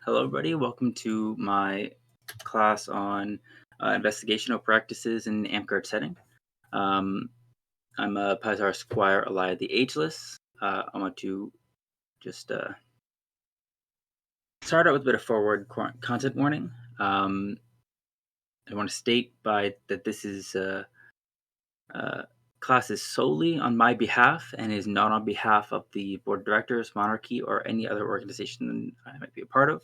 Hello, everybody. Welcome to my class on investigational practices in the Amtgard setting. Um, I'm a Pazar Squire Elia the Ageless. I want to just start out with a bit of forward content warning. I want to state that this is uh, class is solely on my behalf and is not on behalf of the board of directors, monarchy, or any other organization I might be a part of.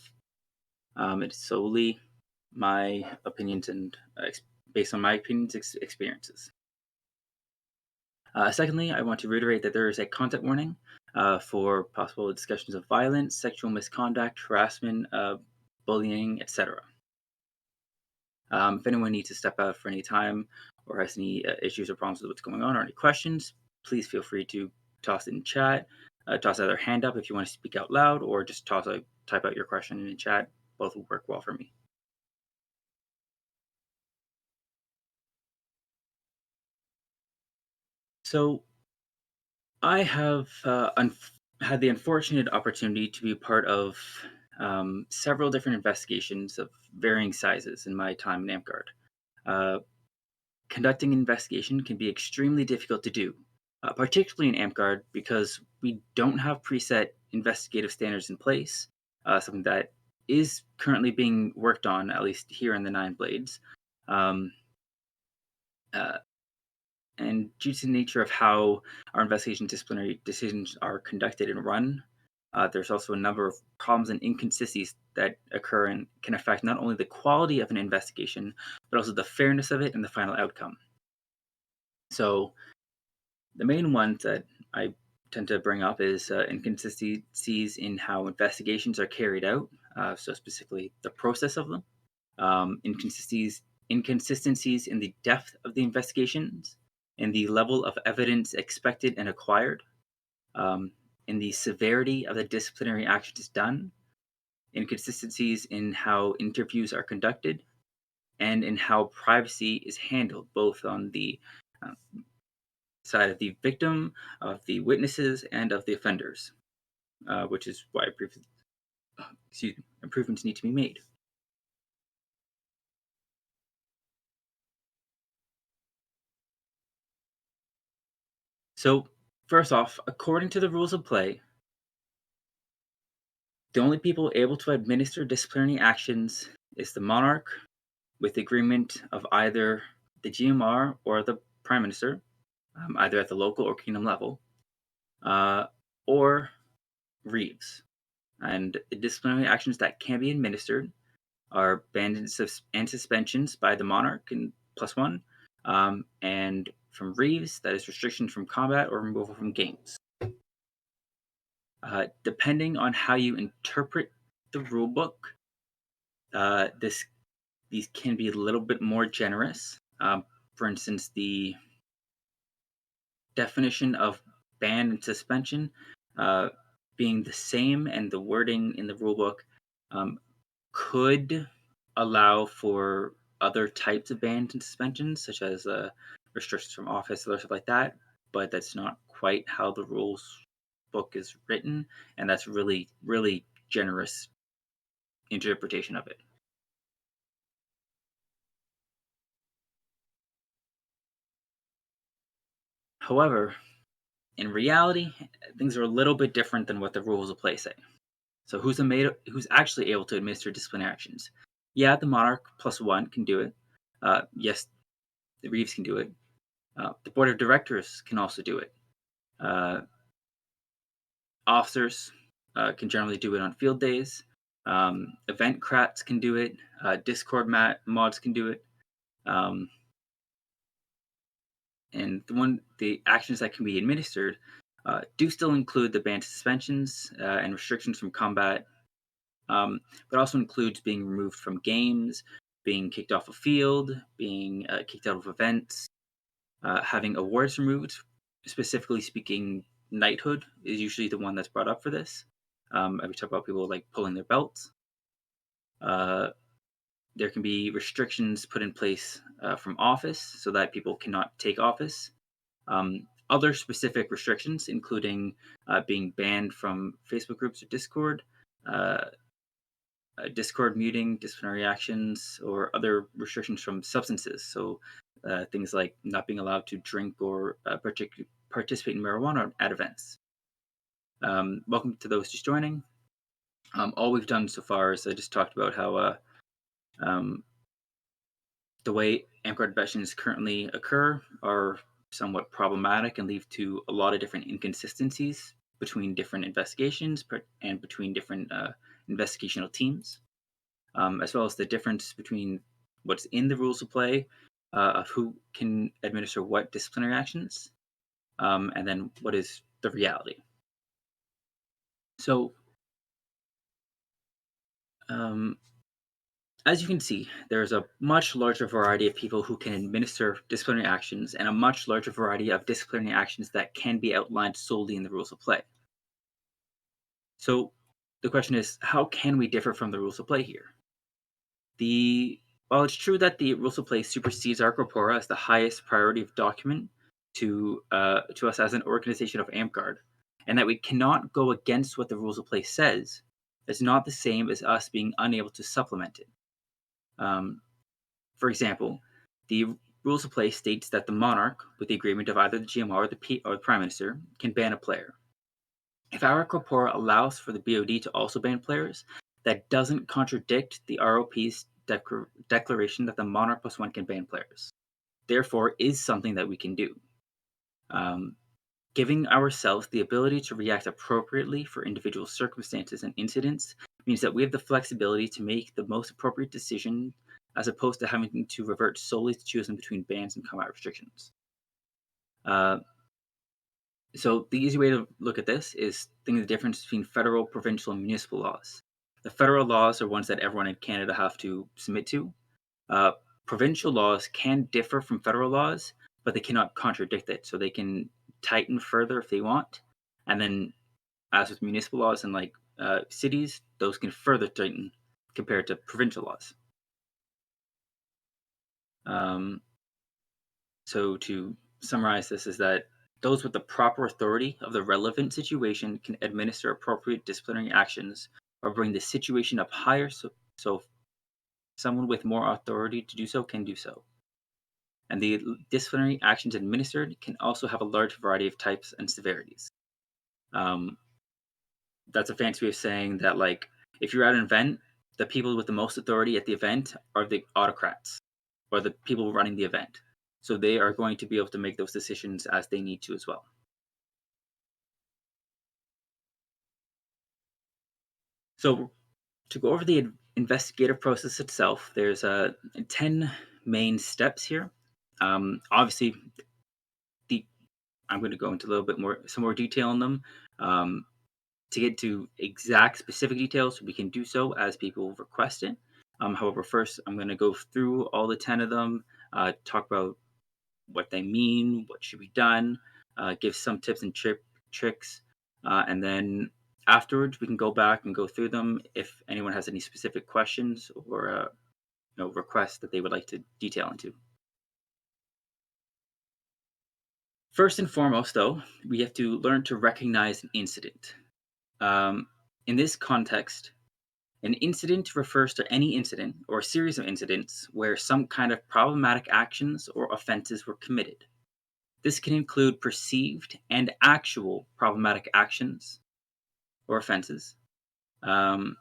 It's solely my opinions and based on my opinions experiences. Secondly, I want to reiterate that there is a content warning for possible discussions of violence, sexual misconduct, harassment, bullying, etc. If anyone needs to step out for any time or has any issues or problems with what's going on or any questions, please feel free to toss it in chat. Toss either hand up if you want to speak out loud, or just type out your question in the chat. Both will work well for me. So I have had the unfortunate opportunity to be part of several different investigations of varying sizes in my time in Amtgard. Conducting an investigation can be extremely difficult to do, particularly in Amtgard, because we don't have preset investigative standards in place, something that is currently being worked on, at least here in the Nine Blades. Um, uh, And due to the nature of how our investigation disciplinary decisions are conducted and run, there's also a number of problems and inconsistencies that occur and can affect not only the quality of an investigation, but also the fairness of it and the final outcome. So, the main ones that I tend to bring up is inconsistencies in how investigations are carried out, so specifically the process of them, inconsistencies in the depth of the investigations, in the level of evidence expected and acquired, um, in the severity of the disciplinary actions done, inconsistencies in how interviews are conducted, and in how privacy is handled, both on the uh, side of the victim, of the witnesses, and of the offenders, which is why improvements need to be made. So, first off, according to the rules of play, the only people able to administer disciplinary actions is the monarch, with agreement of either the GMR or the prime minister, either at the local or kingdom level, uh, or reeves. And the disciplinary actions that can be administered are bans and suspensions by the monarch in +1, and from reeves, that is restrictions from combat or removal from games. Depending on how you interpret the rule book, these can be a little bit more generous. For instance, the definition of ban and suspension being the same, and the wording in the rulebook could allow for other types of bans and suspensions, such as restrictions from office or stuff like that. But that's not quite how the rules book is written, and that's really, really generous interpretation of it. However, in reality, things are a little bit different than what the rules of play say. So who's actually able to administer disciplinary actions? Yeah, the monarch +1 can do it. Yes, the reeves can do it. The board of directors can also do it. Officers can generally do it on field days. Event crats can do it. Discord mods can do it. And the actions that can be administered do still include the ban suspensions and restrictions from combat, but also includes being removed from games, being kicked off a field, being kicked out of events, having awards removed. Specifically speaking, knighthood is usually the one that's brought up for this. We talk about people like pulling their belts. There can be restrictions put in place from office so that people cannot take office. Other specific restrictions, including being banned from Facebook groups or Discord, Discord muting, disciplinary actions, or other restrictions from substances. So things like not being allowed to drink or participate in marijuana at events. Welcome to those just joining. All we've done so far is I just talked about how um, the way Amtgard investigations currently occur are somewhat problematic and lead to a lot of different inconsistencies between different investigations and between different investigational teams, as well as the difference between what's in the rules of play of who can administer what disciplinary actions, and then what is the reality. So, um, as you can see, there's a much larger variety of people who can administer disciplinary actions and a much larger variety of disciplinary actions that can be outlined solely in the rules of play. So the question is, how can we differ from the rules of play here? While it's true that the rules of play supersedes our corpora as the highest priority of document to us as an organization of Amtgard, and that we cannot go against what the rules of play says, it's not the same as us being unable to supplement it. Um, For example, the rules of play states that the monarch, with the agreement of either the GMR or the Prime Minister, can ban a player. If our corpora allows for the BOD to also ban players, that doesn't contradict the ROP's declaration that the monarch plus one can ban players. Therefore, is something that we can do. Giving ourselves the ability to react appropriately for individual circumstances and incidents means that we have the flexibility to make the most appropriate decision as opposed to having to revert solely to choosing between bans and combat restrictions. So the easy way to look at this is thinking the difference between federal, provincial, and municipal laws. The federal laws are ones that everyone in Canada have to submit to. Uh, Provincial laws can differ from federal laws, but they cannot contradict it. So they can tighten further if they want. And then, as with municipal laws and like cities, those can further tighten compared to provincial laws. So to summarize this is that those with the proper authority of the relevant situation can administer appropriate disciplinary actions or bring the situation up higher so someone with more authority to do so can do so. And the disciplinary actions administered can also have a large variety of types and severities. That's a fancy way of saying that, like, if you're at an event, the people with the most authority at the event are the autocrats or the people running the event. So they are going to be able to make those decisions as they need to as well. So to go over the investigative process itself, there's 10 main steps here. Obviously, I'm going to go into a little bit some more detail on them. To get to exact specific details, we can do so as people request it. However, first, I'm going to go through all the 10 of them, talk about what they mean, what should be done, give some tips and tricks, and then afterwards we can go back and go through them if anyone has any specific questions or requests that they would like to detail into. First and foremost, though, we have to learn to recognize an incident. In this context, an incident refers to any incident or series of incidents where some kind of problematic actions or offenses were committed. This can include perceived and actual problematic actions or offenses. And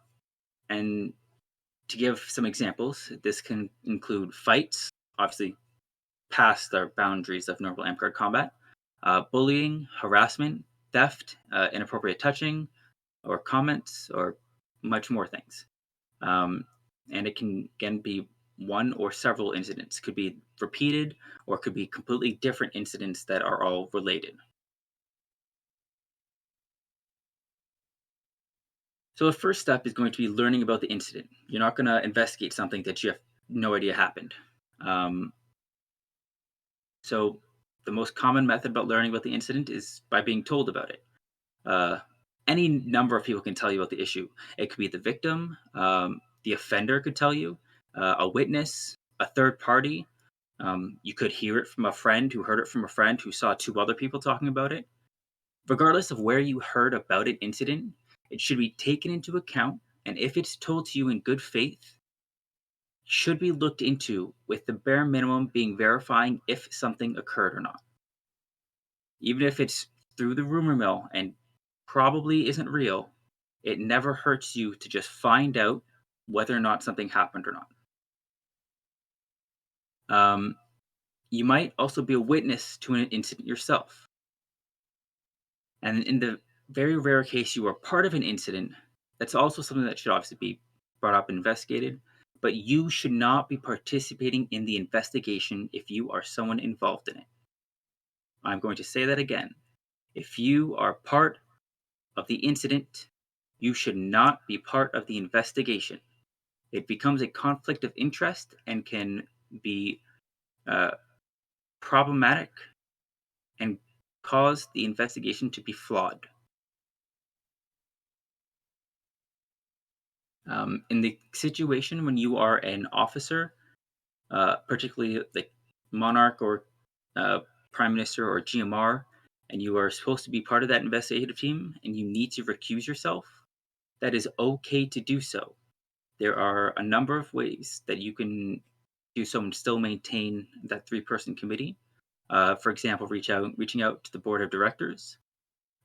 to give some examples, this can include fights, obviously past the boundaries of normal Amtgard combat, bullying, harassment, theft, inappropriate touching, or comments, or much more things. And it can, again, be one or several incidents. Could be repeated, or could be completely different incidents that are all related. So the first step is going to be learning about the incident. You're not going to investigate something that you have no idea happened. So the most common method about learning about the incident is by being told about it. Any number of people can tell you about the issue. It could be the victim, the offender could tell you, a witness, a third party. You could hear it from a friend who heard it from a friend who saw two other people talking about it. Regardless of where you heard about an incident, it should be taken into account and if it's told to you in good faith, should be looked into with the bare minimum being verifying if something occurred or not. Even if it's through the rumor mill and probably isn't real, it never hurts you to just find out whether or not something happened or not. Um, you might also be a witness to an incident yourself. And in the very rare case you are part of an incident, that's also something that should obviously be brought up and investigated. But you should not be participating in the investigation if you are someone involved in it. I'm going to say that again. If you are part of the incident, you should not be part of the investigation. It becomes a conflict of interest and can be uh, problematic and cause the investigation to be flawed. In the situation when you are an officer, particularly the monarch or uh, prime minister or GMR, and you are supposed to be part of that investigative team and you need to recuse yourself, that is okay to do so. There are a number of ways that you can do so and still maintain that three-person committee. For example, reaching out to the board of directors,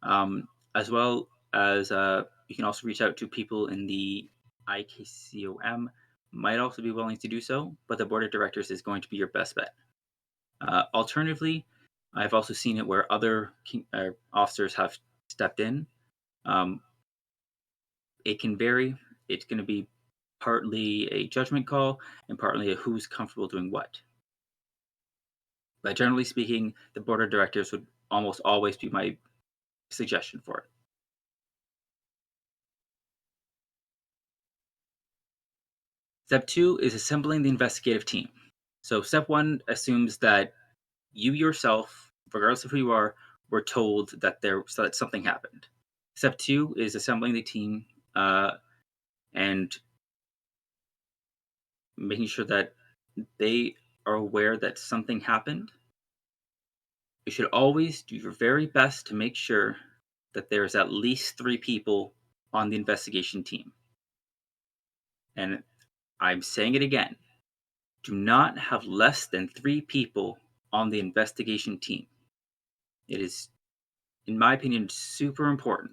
as well as you can also reach out to people in the IKCOM. Might also be willing to do so, but the board of directors is going to be your best bet. Alternatively, I've also seen it where other officers have stepped in. Um, it can vary. It's going to be partly a judgment call and partly a who's comfortable doing what. But generally speaking, the board of directors would almost always be my suggestion for it. Step two is assembling the investigative team. So, step one assumes that you yourself, regardless of who you are, were told that that something happened. Step two is assembling the team and making sure that they are aware that something happened. You should always do your very best to make sure that there's at least three people on the investigation team. And I'm saying it again, do not have less than three people on the investigation team. It is, in my opinion, super important.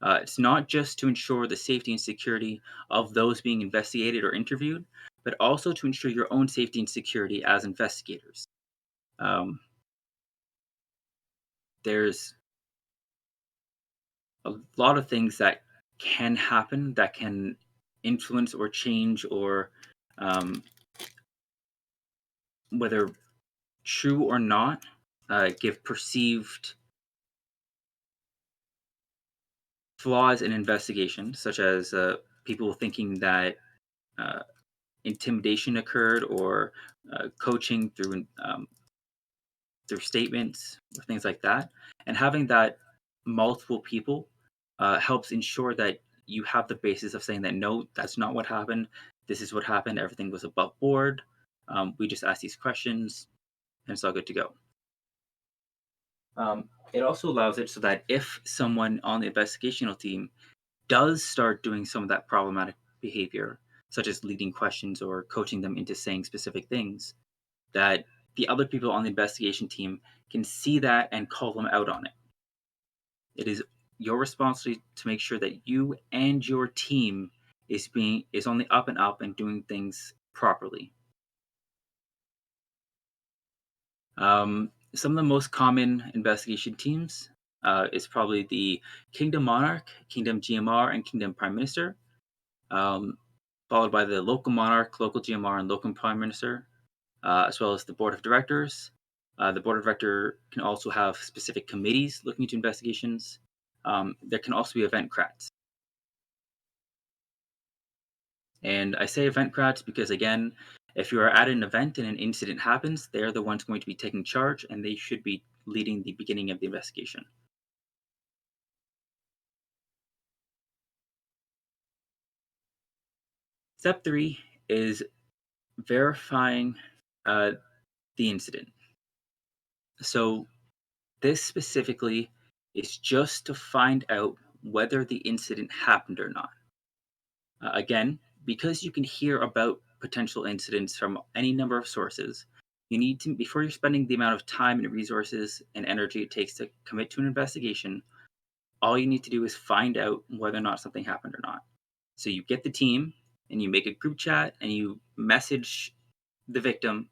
It's not just to ensure the safety and security of those being investigated or interviewed, but also to ensure your own safety and security as investigators. Um, there's a lot of things that can happen that can influence or change or um, whether true or not give perceived flaws in investigation, such as people thinking that uh, intimidation occurred or coaching through statements or things like that. And having that multiple people helps ensure that you have the basis of saying that no, that's not what happened. This is what happened. Everything was above board. We just asked these questions, and it's all good to go. It also allows it so that if someone on the investigational team does start doing some of that problematic behavior, such as leading questions or coaching them into saying specific things, that the other people on the investigation team can see that and call them out on it. It is your responsibility to make sure that you and your team is on the up and up and doing things properly. Some of the most common investigation teams is probably the Kingdom Monarch, Kingdom GMR, and Kingdom Prime Minister, um, followed by the local monarch, local GMR, and local prime minister, as well as the board of directors. The board of director can also have specific committees looking into investigations. There can also be event crats. And I say event crats because, again, if you are at an event and an incident happens, they're the ones going to be taking charge and they should be leading the beginning of the investigation. Step three is verifying uh, the incident. So, this specifically is just to find out whether the incident happened or not. Again, because you can hear about potential incidents from any number of sources, you need to, before you're spending the amount of time and resources and energy it takes to commit to an investigation, all you need to do is find out whether or not something happened or not. So you get the team and you make a group chat and you message the victim,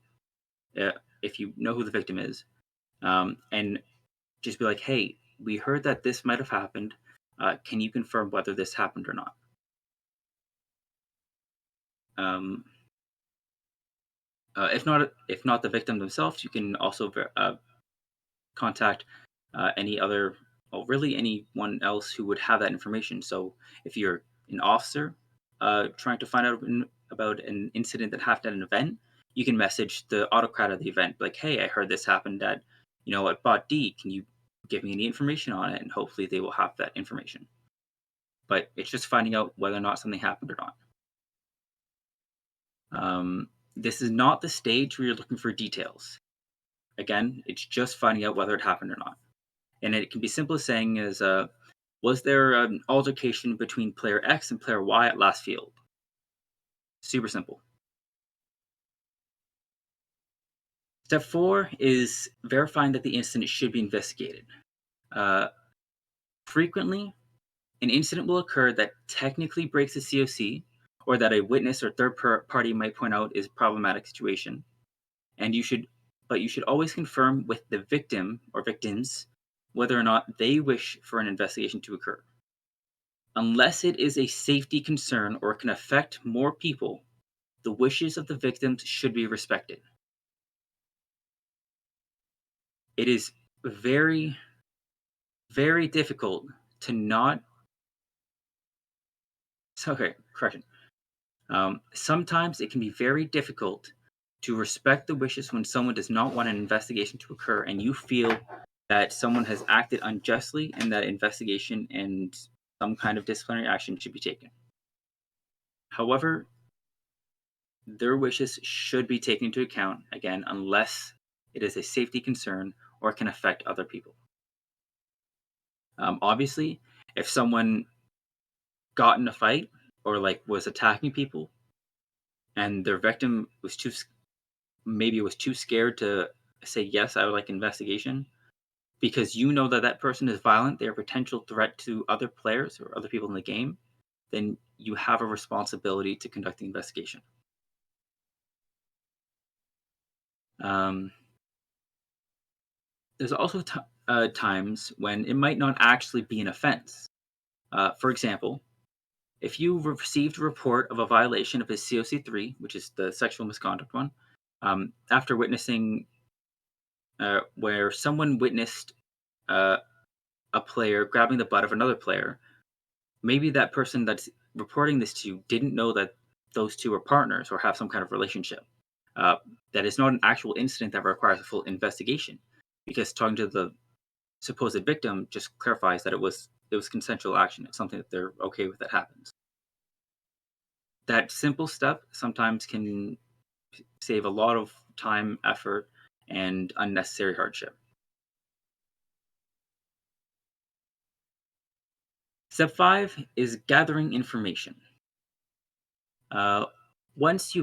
uh, if you know who the victim is, and just be like, hey, we heard that this might have happened. Can you confirm whether this happened or not? Um, if not the victim themselves, you can also contact any other, well, really anyone else who would have that information. So if you're an officer trying to find out about an incident that happened at an event, you can message the autocrat of the event, like, "Hey, I heard this happened at, at bot D. Can you give me any information on it?" And hopefully they will have that information. But it's just finding out whether or not something happened or not. This is not the stage where you're looking for details. Again, it's just finding out whether it happened or not. And it can be simple as saying as, was there an altercation between player X and player Y at last field? Super simple. Step 4 is verifying that the incident should be investigated. Uh, Frequently, an incident will occur that technically breaks the COC, or that a witness or third party might point out is a problematic situation, and you should always confirm with the victim or victims whether or not they wish for an investigation to occur. Unless it is a safety concern or can affect more people, the wishes of the victims should be respected. It is very, very difficult to not. Okay, correction. Sometimes it can be very difficult to respect the wishes when someone does not want an investigation to occur and you feel that someone has acted unjustly and that investigation and some kind of disciplinary action should be taken. However, their wishes should be taken into account, again, unless it is a safety concern or can affect other people. Obviously, if someone got in a fight or like was attacking people and their victim was maybe was too scared to say yes, I would like investigation, because you know that that person is violent, they're a potential threat to other players or other people in the game, then you have a responsibility to conduct the investigation. Um, there's also times when it might not actually be an offense. For example, if you received a report of a violation of his COC3, which is the sexual misconduct one, after witnessing where someone witnessed uh, a player grabbing the butt of another player, maybe that person that's reporting this to you didn't know that those two are partners or have some kind of relationship. Uh, that is not an actual incident that requires a full investigation, because talking to the supposed victim just clarifies that it was consensual action. It's something that they're okay with that happens. That simple step sometimes can save a lot of time, effort, and unnecessary hardship. Step 5 is gathering information. Uh, Once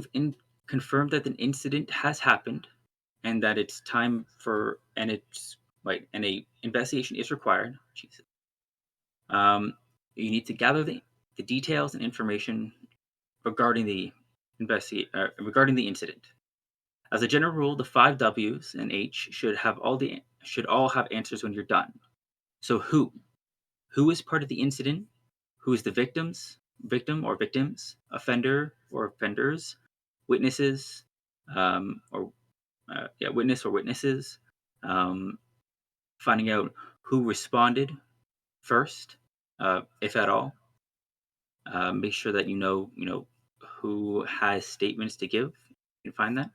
confirmed that an incident has happened and that it's time for and it's right and a investigation is required, Jesus, um, you need to gather the details and information regarding regarding the incident. As a general rule, the five W's and H should all have answers when you're done. So who is part of the incident? Who is the victim or victims, offender or offenders, witnesses, or witness or witnesses, um, finding out who responded first, if at all. Make sure that you know who has statements to give. You can find that.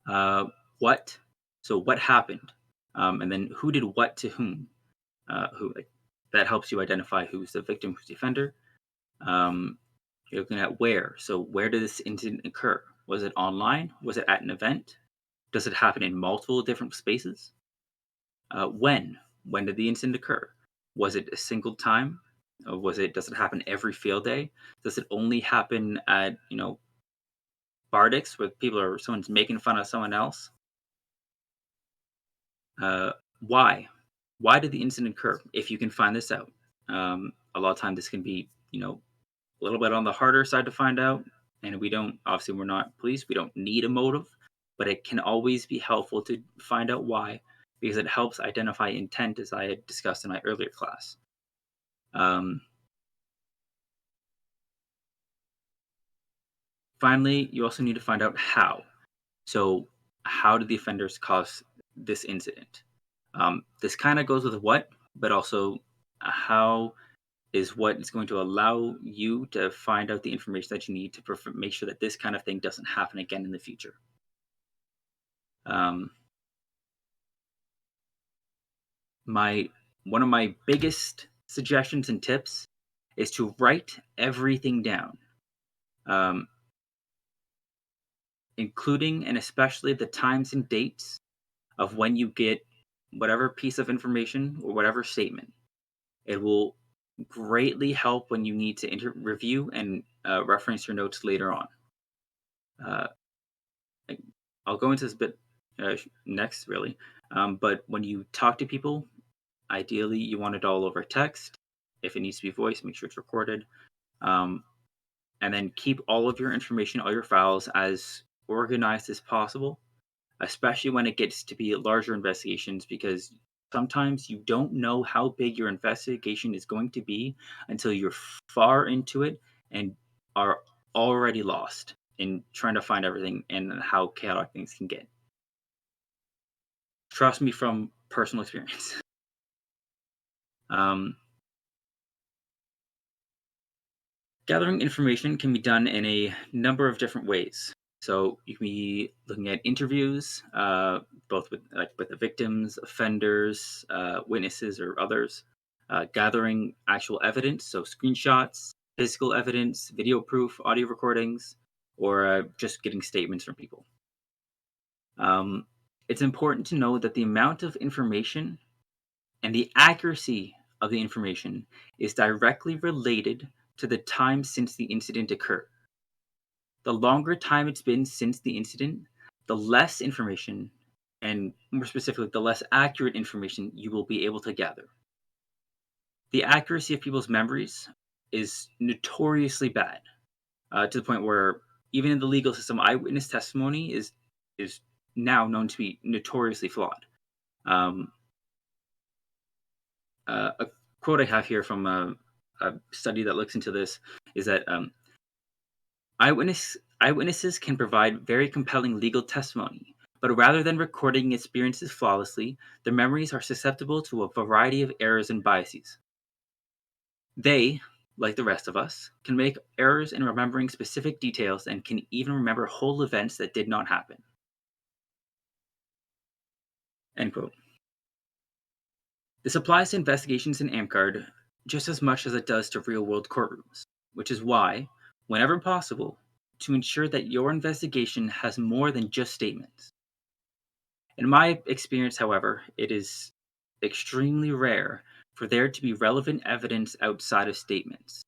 Uh, what? So what happened? And then who did what to whom? Who like, that helps you identify who's the victim, who's the offender. Um, you're looking at where. So where did this incident occur? Was it online? Was it at an event? Does it happen in multiple different spaces? When? When did the incident occur? Was it a single time? Does it happen every field day? Does it only happen at, Bardix where someone's making fun of someone else? Uh, why? Why did the incident occur? If you can find this out, a lot of time this can be, a little bit on the harder side to find out. And obviously, we're not police. We don't need a motive, but it can always be helpful to find out why because it helps identify intent, as I had discussed in my earlier class. Um, Finally, you also need to find out how. So, how did the offenders cause this incident? This kind of goes with what, but also how is what is going to allow you to find out the information that you need to make sure that this kind of thing doesn't happen again in the future. Um, my One of my biggest suggestions and tips is to write everything down, um, including and especially the times and dates of when you get whatever piece of information or whatever statement. It will greatly help when you need to review and reference your notes later on. Uh, I- I'll go into this bit next, really. But when you talk to people, ideally you want it all over text. If it needs to be voiced, make sure it's recorded. Um, and then keep all of your information, all your files, as organized as possible, especially when it gets to be larger investigations, because sometimes you don't know how big your investigation is going to be until you're far into it and are already lost in trying to find everything and how chaotic things can get. Trust me from personal experience. Um, Gathering information can be done in a number of different ways. So you can be looking at interviews, both with the victims, offenders, witnesses, or others. Gathering actual evidence, so screenshots, physical evidence, video proof, audio recordings, or just getting statements from people. Um, it's important to know that the amount of information and the accuracy of the information is directly related to the time since the incident occurred. The longer time it's been since the incident, the less information, and more specifically, the less accurate information you will be able to gather. The accuracy of people's memories is notoriously bad, to the point where even in the legal system, eyewitness testimony is now known to be notoriously flawed. Um, a quote I have here from a study that looks into this is that eyewitnesses can provide very compelling legal testimony, but rather than recording experiences flawlessly, their memories are susceptible to a variety of errors and biases. They, like the rest of us, can make errors in remembering specific details and can even remember whole events that did not happen. End quote. This applies to investigations in Amtgard just as much as it does to real world courtrooms, which is why, whenever possible, to ensure that your investigation has more than just statements. In my experience, however, it is extremely rare for there to be relevant evidence outside of statements.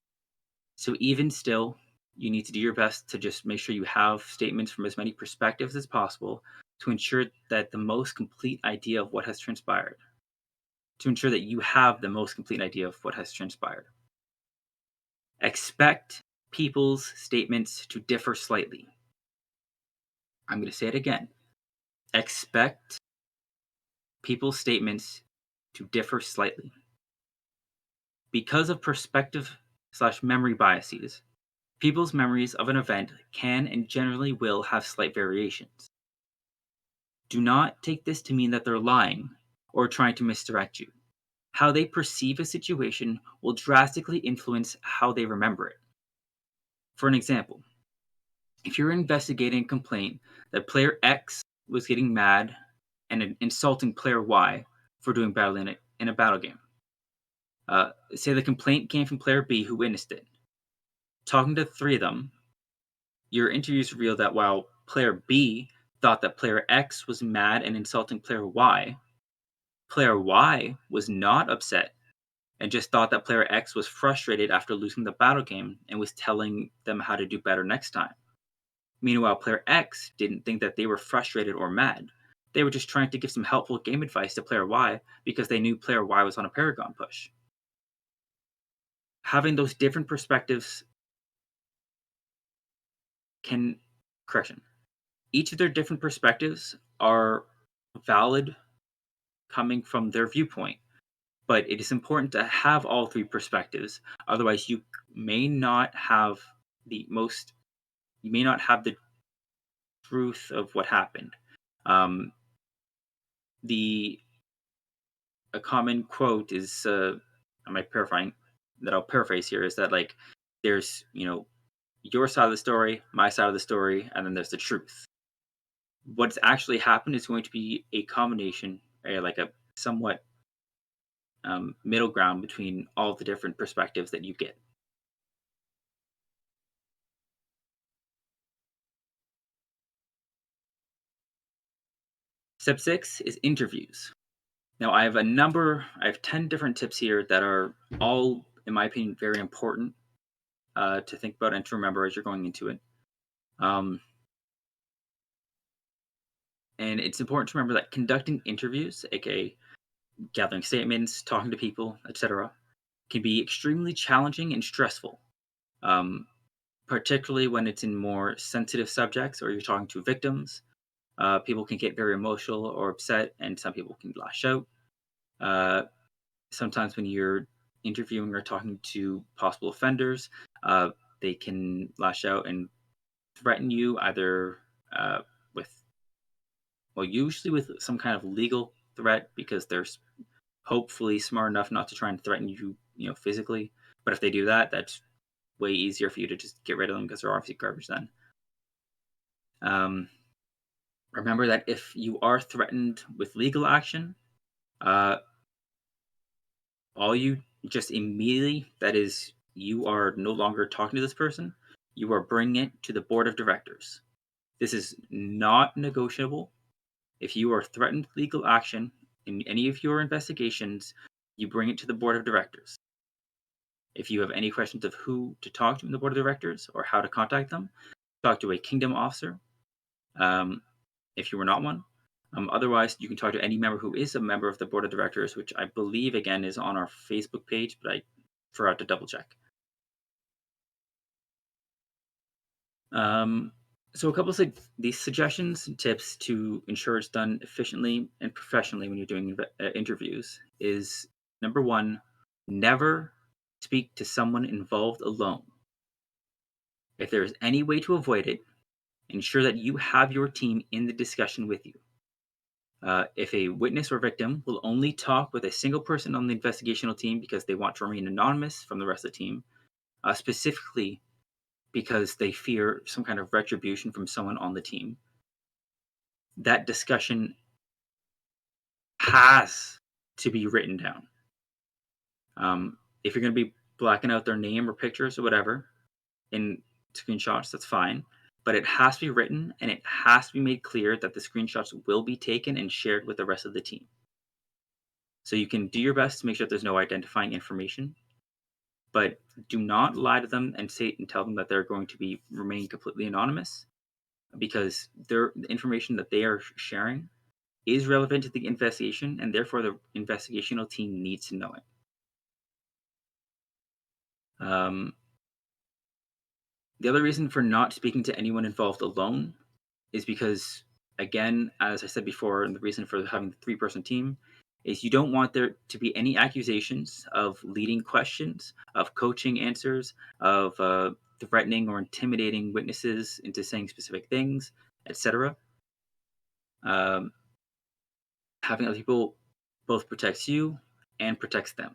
So, even still, you need to do your best to just make sure you have statements from as many perspectives as possible to ensure that the most complete idea of what has transpired. To ensure that you have the most complete idea of what has transpired. Expect people's statements to differ slightly. I'm going to say it again. Expect people's statements to differ slightly. Because of perspective/memory biases, people's memories of an event can and generally will have slight variations. Do not take this to mean that they're lying or trying to misdirect you. How they perceive a situation will drastically influence how they remember it. For an example, if you're investigating a complaint that player X was getting mad and insulting player Y for doing battle in a battle game, say the complaint came from player B who witnessed it. Talking to the three of them, your interviews revealed that while player B thought that player X was mad and insulting player Y was not upset and just thought that player X was frustrated after losing the battle game and was telling them how to do better next time. Meanwhile, player X didn't think that they were frustrated or mad. They were just trying to give some helpful game advice to player Y because they knew player Y was on a Paragon push. Having those different perspectives can, correction, each of their different perspectives are valid coming from their viewpoint, but it is important to have all three perspectives. Otherwise, may not have the most, you may not have the truth of what happened. Um, the a common quote is, am I paraphrasing? That I'll paraphrase here is that like there's your side of the story, my side of the story, and then there's the truth. What's actually happened is going to be a combination, like a somewhat middle ground between all the different perspectives that you get. Step 6 is interviews. Now, I have 10 different tips here that are all, in my opinion, very important to think about and to remember as you're going into it. Um, and it's important to remember that conducting interviews, aka gathering statements, talking to people, etc., can be extremely challenging and stressful, um, particularly when it's in more sensitive subjects or you're talking to victims. People can get very emotional or upset, and some people can lash out. Uh, Sometimes when you're interviewing or talking to possible offenders, uh, they can lash out and threaten you either with, well, usually with some kind of legal threat because they're hopefully smart enough not to try and threaten you, physically. But if they do that, that's way easier for you to just get rid of them because they're obviously garbage then. Um, Remember that if you are threatened with legal action, uh, all you just immediately, that is, you are no longer talking to this person, you are bringing it to the board of directors. This is not negotiable. If you are threatened with legal action in any of your investigations, you bring it to the board of directors. If you have any questions of who to talk to in the board of directors or how to contact them, talk to a kingdom officer, um, if you were not one. Otherwise, you can talk to any member who is a member of the board of directors, which I believe, again, is on our Facebook page, but I forgot to double check. Um, so, a couple of these suggestions and tips to ensure it's done efficiently and professionally when you're doing interviews is number one, never speak to someone involved alone. If there is any way to avoid it, ensure that you have your team in the discussion with you. If a witness or victim will only talk with a single person on the investigational team because they want to remain anonymous from the rest of the team, specifically because they fear some kind of retribution from someone on the team, that discussion has to be written down. If you're going to be blacking out their name or pictures or whatever in screenshots, that's fine. But it has to be written and it has to be made clear that the screenshots will be taken and shared with the rest of the team. So you can do your best to make sure there's no identifying information, but do not lie to them and tell them that they're going to remain completely anonymous, because the information that they are sharing is relevant to the investigation, and therefore the investigational team needs to know it. The other reason for not speaking to anyone involved alone is because, again, as I said before, and the reason for having the three-person team is you don't want there to be any accusations of leading questions, of coaching answers, of threatening or intimidating witnesses into saying specific things, etc. Um, Having other people both protects you and protects them.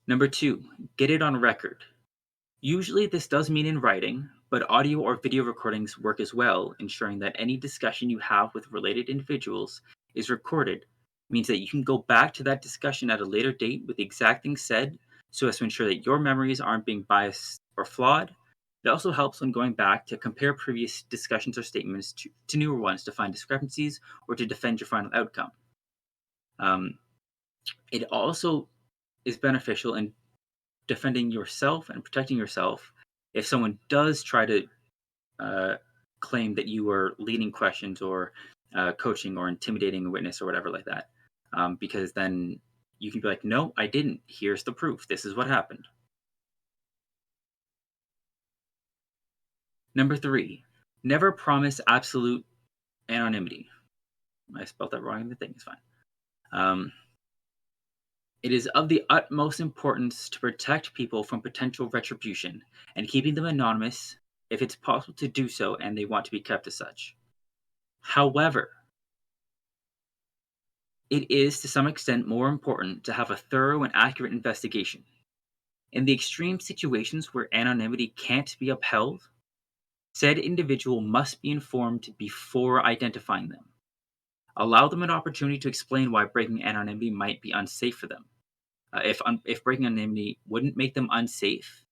Number two, get it on record. Usually this does mean in writing, but audio or video recordings work as well, ensuring that any discussion you have with related individuals is recorded. Means that you can go back to that discussion at a later date with the exact thing said, so as to ensure that your memories aren't being biased or flawed. It also helps when going back to compare previous discussions or statements to newer ones to find discrepancies or to defend your final outcome. It also is beneficial in defending yourself and protecting yourself if someone does try to uh, claim that you were leading questions or coaching or intimidating a witness or whatever like that. Because then you can be like, no, I didn't. Here's the proof. This is what happened. Number three, never promise absolute anonymity. I spelled that wrong in the thing. It's fine. Um, it is of the utmost importance to protect people from potential retribution and keeping them anonymous if it's possible to do so and they want to be kept as such. However, it is to some extent more important to have a thorough and accurate investigation. In the extreme situations where anonymity can't be upheld, said individual must be informed before identifying them. Allow them an opportunity to explain why breaking anonymity might be unsafe for them. If breaking anonymity wouldn't make them unsafe,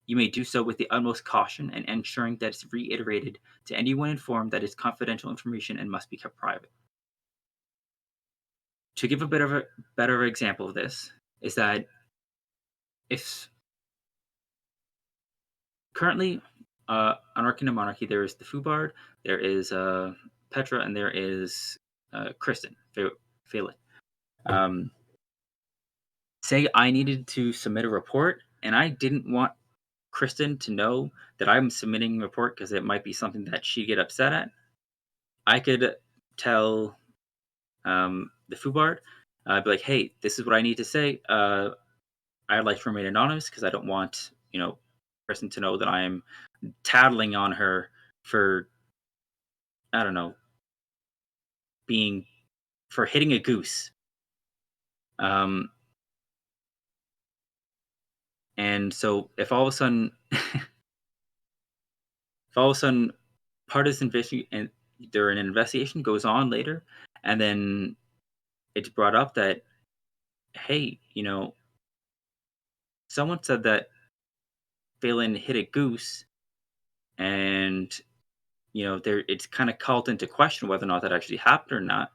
you may do so with the utmost caution and ensuring that it's reiterated to anyone informed that it's confidential information and must be kept private. To give a bit of a better example of this, is that if currently on our Kingdom Monarchy, there is the Fubard, there is Petra, and there is Kristen, Phelan. Um, say I needed to submit a report and I didn't want Kristen to know that I'm submitting a report because it might be something that she'd get upset at, I could tell the Fubard, be like, hey, this is what I need to say. I'd like to remain anonymous because I don't want, Kristen to know that I am tattling on her for, I don't know, being, for hitting a goose. Um, and so if all of a sudden, part of this investigation and there an investigation goes on later, and then it's brought up that, hey, someone said that Phelan hit a goose, and there it's kind of called into question whether or not that actually happened or not.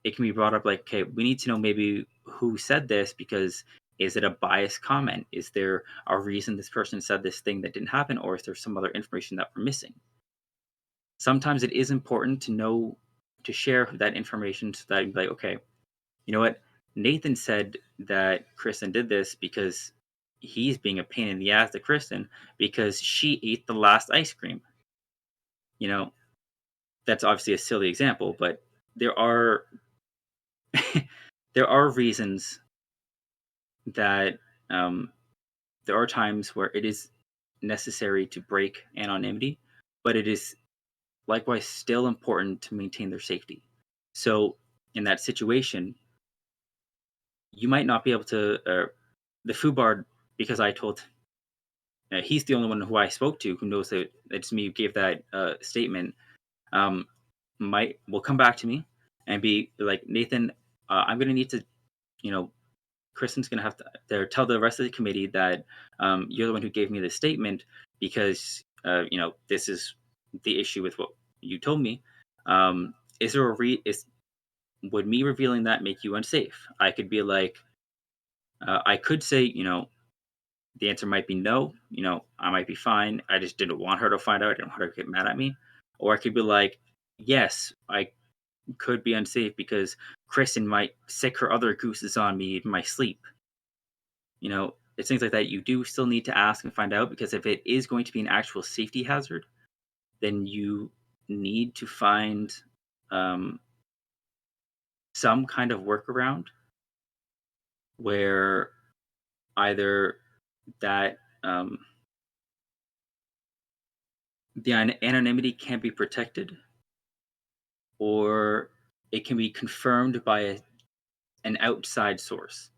It can be brought up like, okay, we need to know maybe who said this because is it a biased comment? Is there a reason this person said this thing that didn't happen, or is there some other information that we're missing? Sometimes it is important to know to share that information so that you'd be like, okay, you know what? Nathan said that Kristen did this because he's being a pain in the ass to Kristen because she ate the last ice cream. You know, that's obviously a silly example, but there are there are reasons that there are times where it is necessary to break anonymity, but it is likewise still important to maintain their safety. So in that situation, you might not be able to. The Fubard, because I told he's the only one who I spoke to who knows that it's me who gave that statement. Um, might will come back to me and be like, Nathan, I'm going to need to, you know, Kristen's going to have to tell the rest of the committee that you're the one who gave me this statement because this is the issue with what you told me. Is there a is would me revealing that make you unsafe? I could be like, I could say, the answer might be no. I might be fine. I just didn't want her to find out. I didn't want her to get mad at me. Or I could be like, yes, I could be unsafe because Kristen might sick her other gooses on me in my sleep. It's things like that you do still need to ask and find out because if it is going to be an actual safety hazard, then you need to find um, some kind of workaround where either that the anonymity can't be protected or it can be confirmed by an outside source.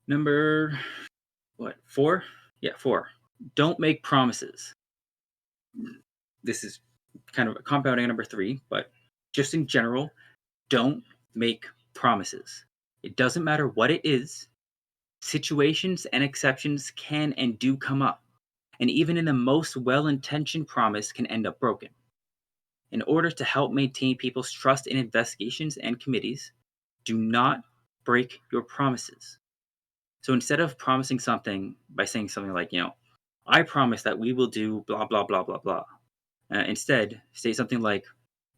Number what? 4? Yeah, 4. Don't make promises. This is kind of compounding on number 3, but just in general, don't make promises. It doesn't matter what it is. Situations and exceptions can and do come up. And even in the most well intentioned promise can end up broken. In order to help maintain people's trust in investigations and committees, do not break your promises. So instead of promising something by saying something like, I promise that we will do blah, blah, blah, blah, blah. Instead, say something like,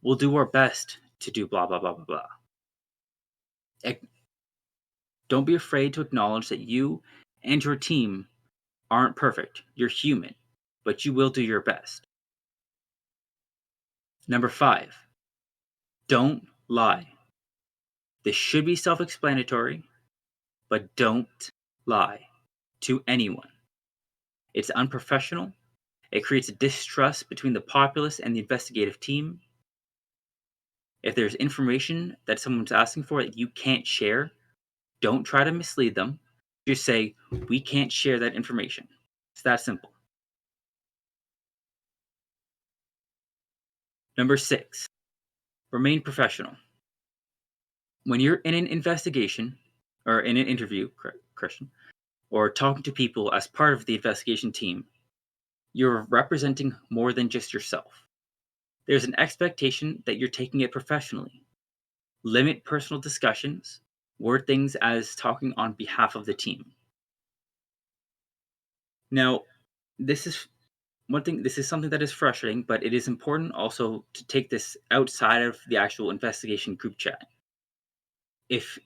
we'll do our best to do blah, blah, blah, blah, blah. Ac- Don't be afraid to acknowledge that you and your team aren't perfect. You're human, but you will do your best. Number 5, don't lie. This should be self explanatory, but don't lie to anyone. It's unprofessional. It creates a distrust between the populace and the investigative team. If there's information that someone's asking for that you can't share, don't try to mislead them. Just say, we can't share that information. It's that simple. Number 6, remain professional. When you're in an investigation or in an interview, Christian, or talking to people as part of the investigation team, you're representing more than just yourself. There's an expectation that you're taking it professionally. Limit personal discussions, word things as talking on behalf of the team. Now, this is this is something that is frustrating, but it is important also to take this outside of the actual investigation group chat. If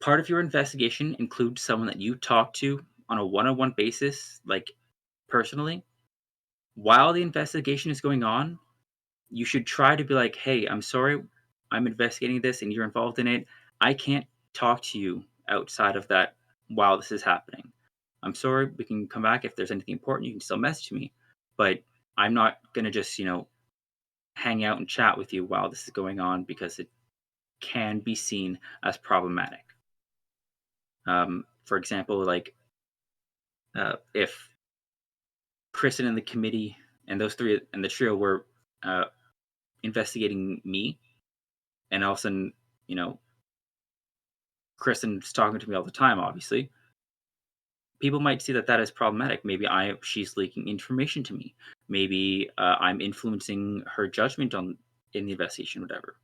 part of your investigation includes someone that you talk to on a one-on-one basis, like personally, while the investigation is going on, you should try to be like, hey, I'm sorry, I'm investigating this and you're involved in it. I can't talk to you outside of that while this is happening. I'm sorry, we can come back if there's anything important, you can still message me, but I'm not going to just, hang out and chat with you while this is going on because it can be seen as problematic. For example, like if Kristen and the committee and those three and the trio were uh, investigating me, and all of a sudden, you know, Kristen's talking to me all the time, obviously, people might see that that is problematic. Maybe she's leaking information to me. Maybe I'm influencing her judgment on in the investigation, whatever.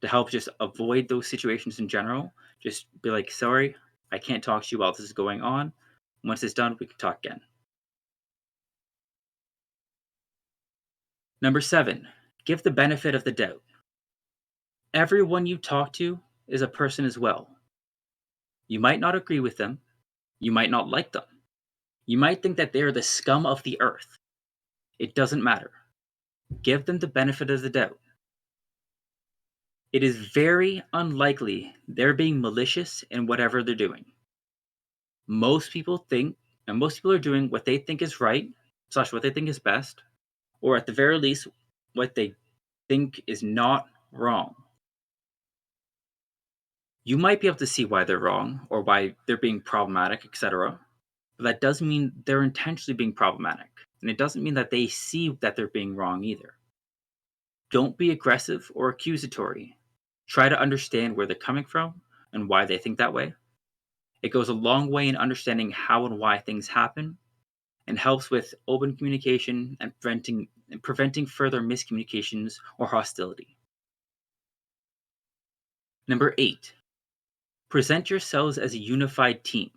To help just avoid those situations in general, just be like, sorry, I can't talk to you while this is going on. Once it's done, we can talk again. Number 7, give the benefit of the doubt. Everyone you talk to is a person as well. You might not agree with them. You might not like them. You might think that they are the scum of the earth. It doesn't matter. Give them the benefit of the doubt. It is very unlikely they're being malicious in whatever they're doing. Most people think, and most people are doing what they think is right, slash what they think is best, or at the very least, what they think is not wrong. You might be able to see why they're wrong or why they're being problematic, etc. But that doesn't mean they're intentionally being problematic. And it doesn't mean that they see that they're being wrong either. Don't be aggressive or accusatory. Try to understand where they're coming from and why they think that way. It goes a long way in understanding how and why things happen and helps with open communication and preventing further miscommunications or hostility. Number 8, present yourselves as a unified team.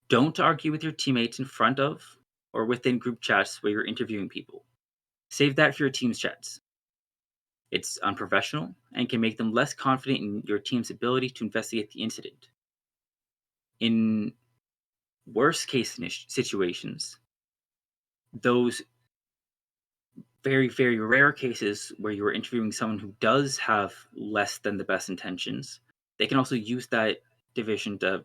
Don't argue with your teammates in front of or within group chats where you're interviewing people. Save that for your team's chats. It's unprofessional and can make them less confident in your team's ability to investigate the incident. In worst case situations, those very, very rare cases where you are interviewing someone who does have less than the best intentions, they can also use that division to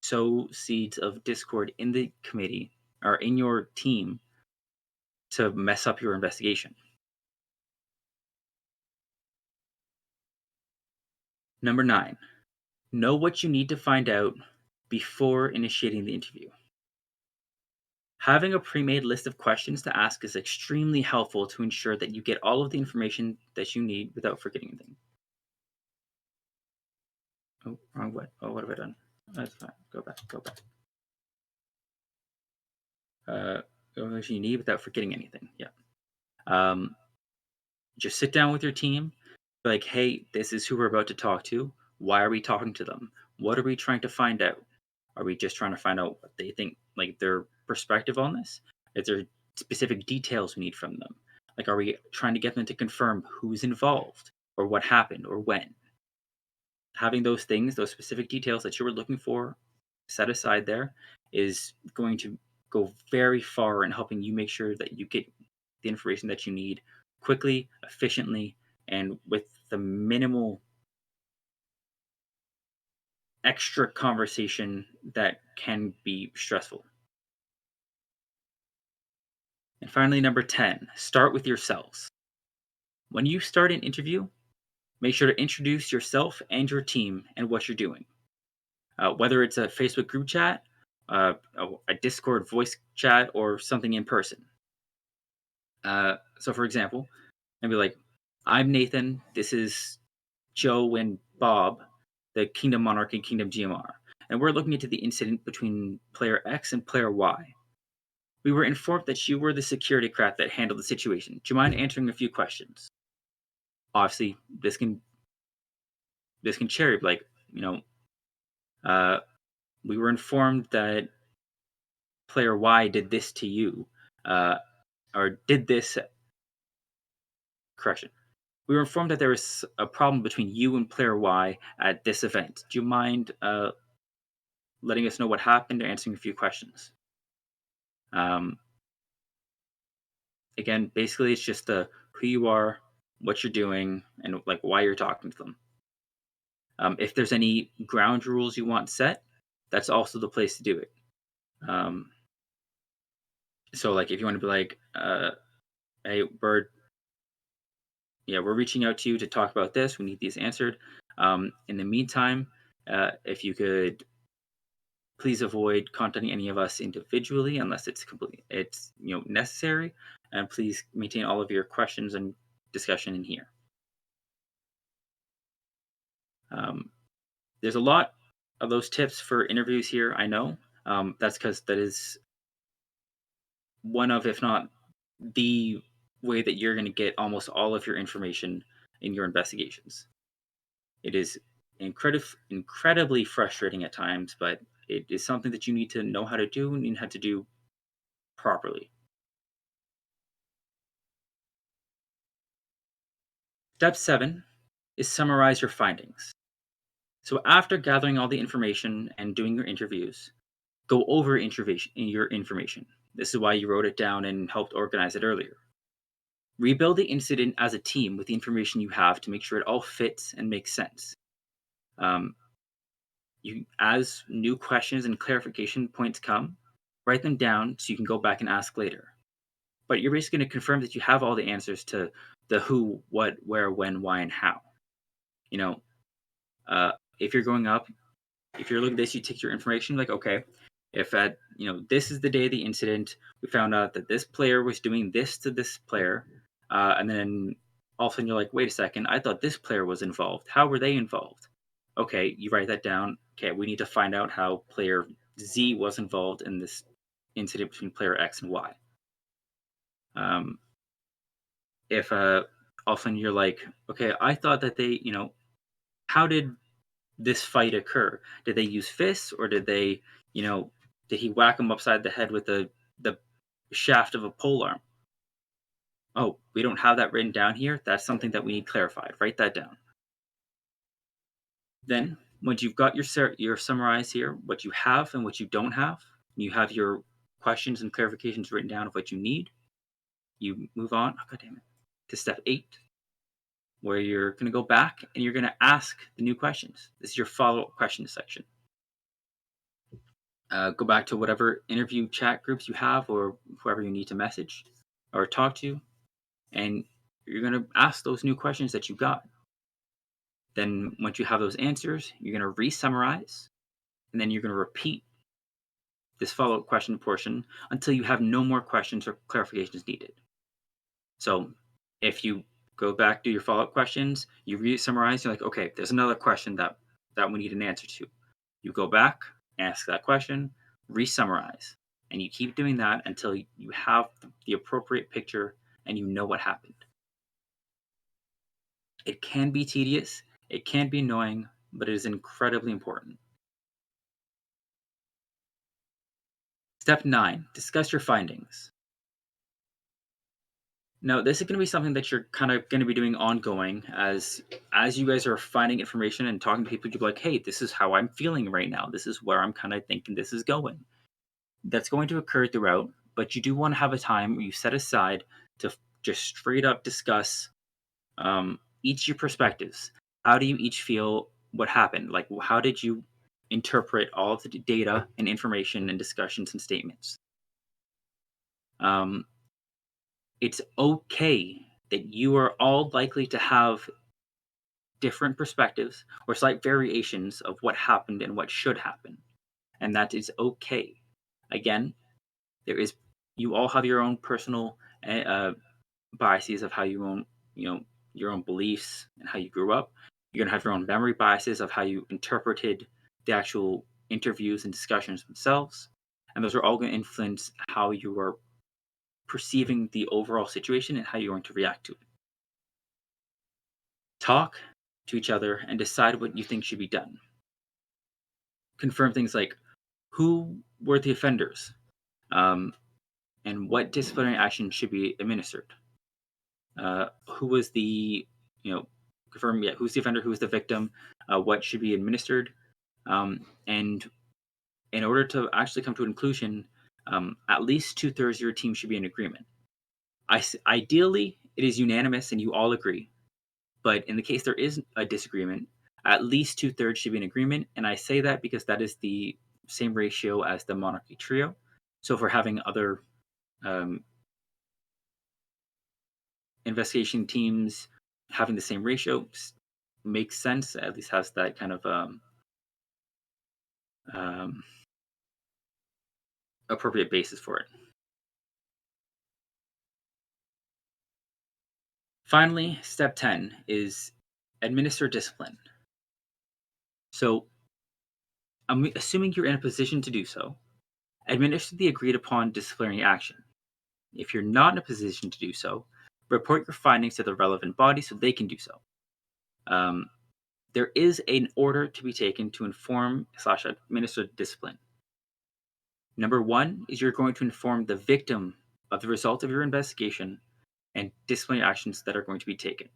sow seeds of discord in the committee or in your team to mess up your investigation. Number 9, know what you need to find out before initiating the interview. Having a pre-made list of questions to ask is extremely helpful to ensure that you get all of the information that you need without forgetting anything. Oh, wrong way. Oh, what have I done? That's fine. Go back. Information you need without forgetting anything. Yeah. Just sit down with your team, be like, hey, this is who we're about to talk to. Why are we talking to them? What are we trying to find out? Are we just trying to find out what they think, like their perspective on this? Is there specific details we need from them? Like, are we trying to get them to confirm who's involved or what happened or when? Having those things, those specific details that you were looking for set aside there is going to go very far in helping you make sure that you get the information that you need quickly, efficiently, and with the minimal extra conversation that can be stressful. And finally, number 10, start with yourselves. When you start an interview, make sure to introduce yourself and your team and what you're doing. Whether it's a Facebook group chat, a Discord voice chat, or something in person. So, for example, maybe like, I'm Nathan, this is Joe and Bob, the Kingdom Monarch and Kingdom GMR, and we're looking into the incident between player X and player Y. We were informed that you were the security craft that handled the situation. Do you mind answering a few questions? Obviously, this can cherry like, you know, uh, we were informed that player Y did this to you, uh, or did this. Correction. We were informed that there was a problem between you and player Y at this event. Do you mind letting us know what happened or answering a few questions? Um, Again, basically, it's just who you are, what you're doing, and like why you're talking to them. If there's any ground rules you want set, that's also the place to do it. Um, so, like, if you want to be like, "Hey, Bird, yeah, we're reaching out to you to talk about this. We need these answered. In the meantime, if you could please avoid contacting any of us individually unless it's necessary, and please maintain all of your questions and discussion in here." Um, there's a lot of those tips for interviews here. I know that's because that is one of, if not the way that you're going to get almost all of your information in your investigations. It is incredibly frustrating at times, but it is something that you need to know how to do and how to do properly. Step 7 is summarize your findings. So after gathering all the information and doing your interviews, go over your information. This is why you wrote it down and helped organize it earlier. Rebuild the incident as a team with the information you have to make sure it all fits and makes sense. Um, as new questions and clarification points come, write them down so you can go back and ask later. But you're basically going to confirm that you have all the answers to the who, what, where, when, why, and how. You know, if you're going up, if you're looking at this, you take your information like, okay, if at this is the day of the incident, we found out that this player was doing this to this player, and then all of a sudden you're like, wait a second, I thought this player was involved. How were they involved? Okay, you write that down. Okay, we need to find out how player Z was involved in this incident between player X and Y. Um, if all of a sudden you're like, okay, I thought that they, how did this fight occur? Did they use fists, or did they, you know, did he whack him upside the head with the shaft of a pole arm? Oh, we don't have that written down here. That's something that we need clarified. Write that down. Then, once you've got your summarized here, what you have and what you don't have, you have your questions and clarifications written down of what you need. You move on. Oh, God damn it, to step 8, where you're going to go back and you're going to ask the new questions. This is your follow-up questions section. Go back to whatever interview chat groups you have or whoever you need to message or talk to, and you're going to ask those new questions that you got. Then, once you have those answers, you're going to re summarize, and then you're going to repeat this follow up question portion until you have no more questions or clarifications needed. So, if you go back to your follow up questions, you re summarize, you're like, okay, there's another question that we need an answer to. You go back, ask that question, re-summarize, and you keep doing that until you have the appropriate picture and you know what happened. It can be tedious, it can be annoying, but it is incredibly important. Step 9, discuss your findings. Now, this is going to be something that you're kind of going to be doing ongoing as you guys are finding information and talking to people. You're like, hey, this is how I'm feeling right now. This is where I'm kind of thinking this is going. That's going to occur throughout, but you do want to have a time where you set aside to just straight up discuss each of your perspectives. How do you each feel what happened? Like, how did you interpret all of the data and information and discussions and statements? Um, it's okay that you are all likely to have different perspectives or slight variations of what happened and what should happen, and that is okay. Again, there is you all have your own personal biases of how you own you know your own beliefs and how you grew up. You're gonna have your own memory biases of how you interpreted the actual interviews and discussions themselves, and those are all going to influence how you are perceiving the overall situation and how you're going to react to it. Talk to each other and decide what you think should be done. Confirm things like who were the offenders, um, and what disciplinary action should be administered. Who was the, confirm, yeah, who's the offender, who's the victim, what should be administered. And in order to actually come to a conclusion, at least two-thirds of your team should be in agreement. Ideally, it is unanimous and you all agree. But in the case there is a disagreement, at least two-thirds should be in agreement. And I say that because that is the same ratio as the monarchy trio. So if we're having other um, investigation teams having the same ratio, makes sense. At least has that kind of um, appropriate basis for it. Finally, step 10 is administer discipline. So, I'm assuming you're in a position to do so, administer the agreed upon disciplinary action. If you're not in a position to do so, report your findings to the relevant body so they can do so. Um, there is an order to be taken to inform slash administer discipline. Number one is you're going to inform the victim of the result of your investigation and disciplinary actions that are going to be taken.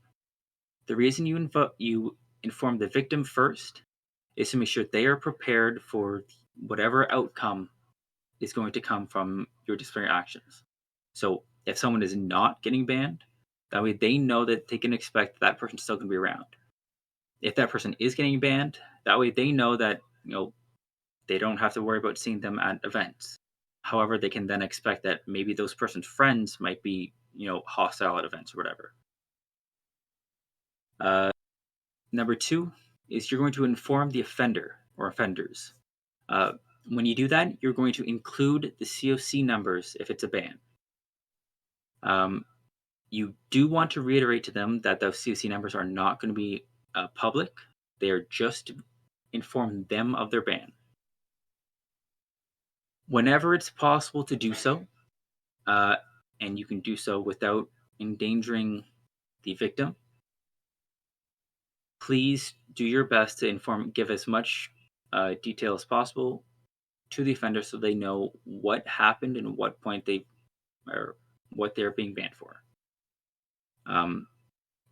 The reason you inform the victim first is to make sure they are prepared for whatever outcome is going to come from your disciplinary actions. So if someone is not getting banned, that way they know that they can expect that person's still going to be around. If that person is getting banned, that way they know that they don't have to worry about seeing them at events. However, they can then expect that maybe those person's friends might be hostile at events or whatever. Uh, Number two is you're going to inform the offender or offenders. Uh, when you do that, you're going to include the COC numbers if it's a ban. You do want to reiterate to them that those COC numbers are not going to be public. They are just to inform them of their ban. Whenever it's possible to do so, and you can do so without endangering the victim, please do your best to give as much detail as possible to the offender so they know what happened and what point they or what they're being banned for.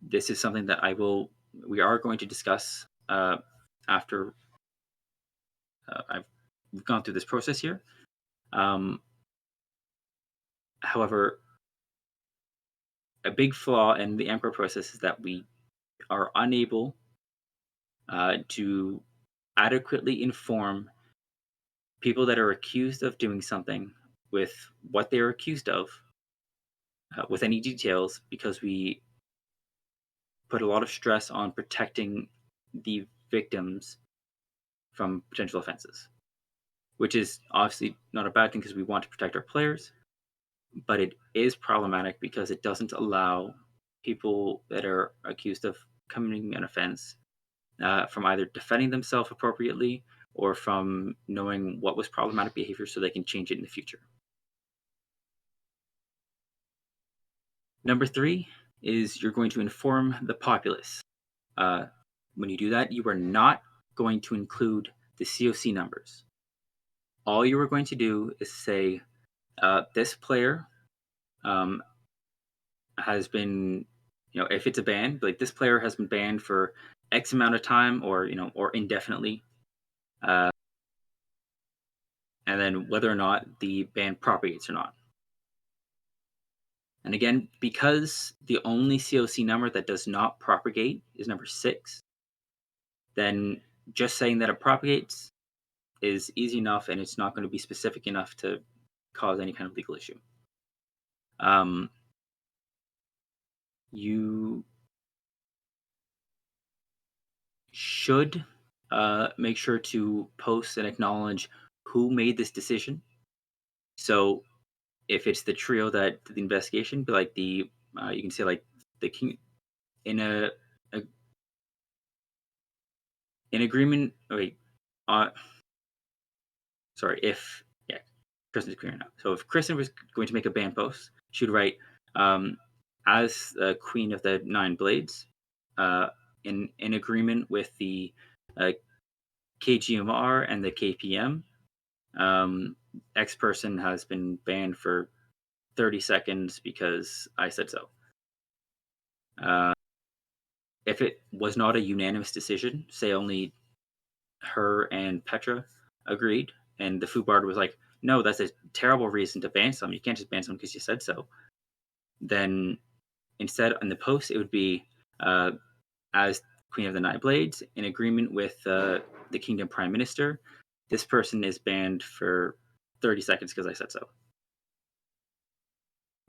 This is something that we are going to discuss after I've gone through this process here. However, a big flaw in the Amtgard process is that we are unable to adequately inform people that are accused of doing something with what they are accused of with any details because we put a lot of stress on protecting the victims from potential offenses, which is obviously not a bad thing because we want to protect our players, but it is problematic because it doesn't allow people that are accused of committing an offense from either defending themselves appropriately or from knowing what was problematic behavior so they can change it in the future. Number three is you're going to inform the populace. Uh, when you do that, you are not going to include the COC numbers. All you are going to do is say, this player um, has been, if it's a ban, like this player has been banned for X amount of time, or or indefinitely, uh, and then whether or not the ban propagates or not. And again, because the only COC number that does not propagate is number 6, then just saying that it propagates is easy enough, and it's not going to be specific enough to cause any kind of legal issue. Um, you should make sure to post and acknowledge who made this decision. So if it's the trio that did the investigation, be like you can say like the king in a in agreement. Oh, wait, uh, sorry. If yeah, Kristen's clear now. So if Kristen was going to make a ban post, she would write, um, as the Queen of the Nine Blades, uh, in agreement with the uh, KGMR and the KPM. X person has been banned for 30 seconds because I said so. Uh, if it was not a unanimous decision, say only her and Petra agreed, and the Fubard was like, no, that's a terrible reason to ban someone. You can't just ban someone because you said so. Then instead, on the post, it would be, as Queen of the Nine Blades, in agreement with the Kingdom Prime Minister, this person is banned for 30 seconds because I said so.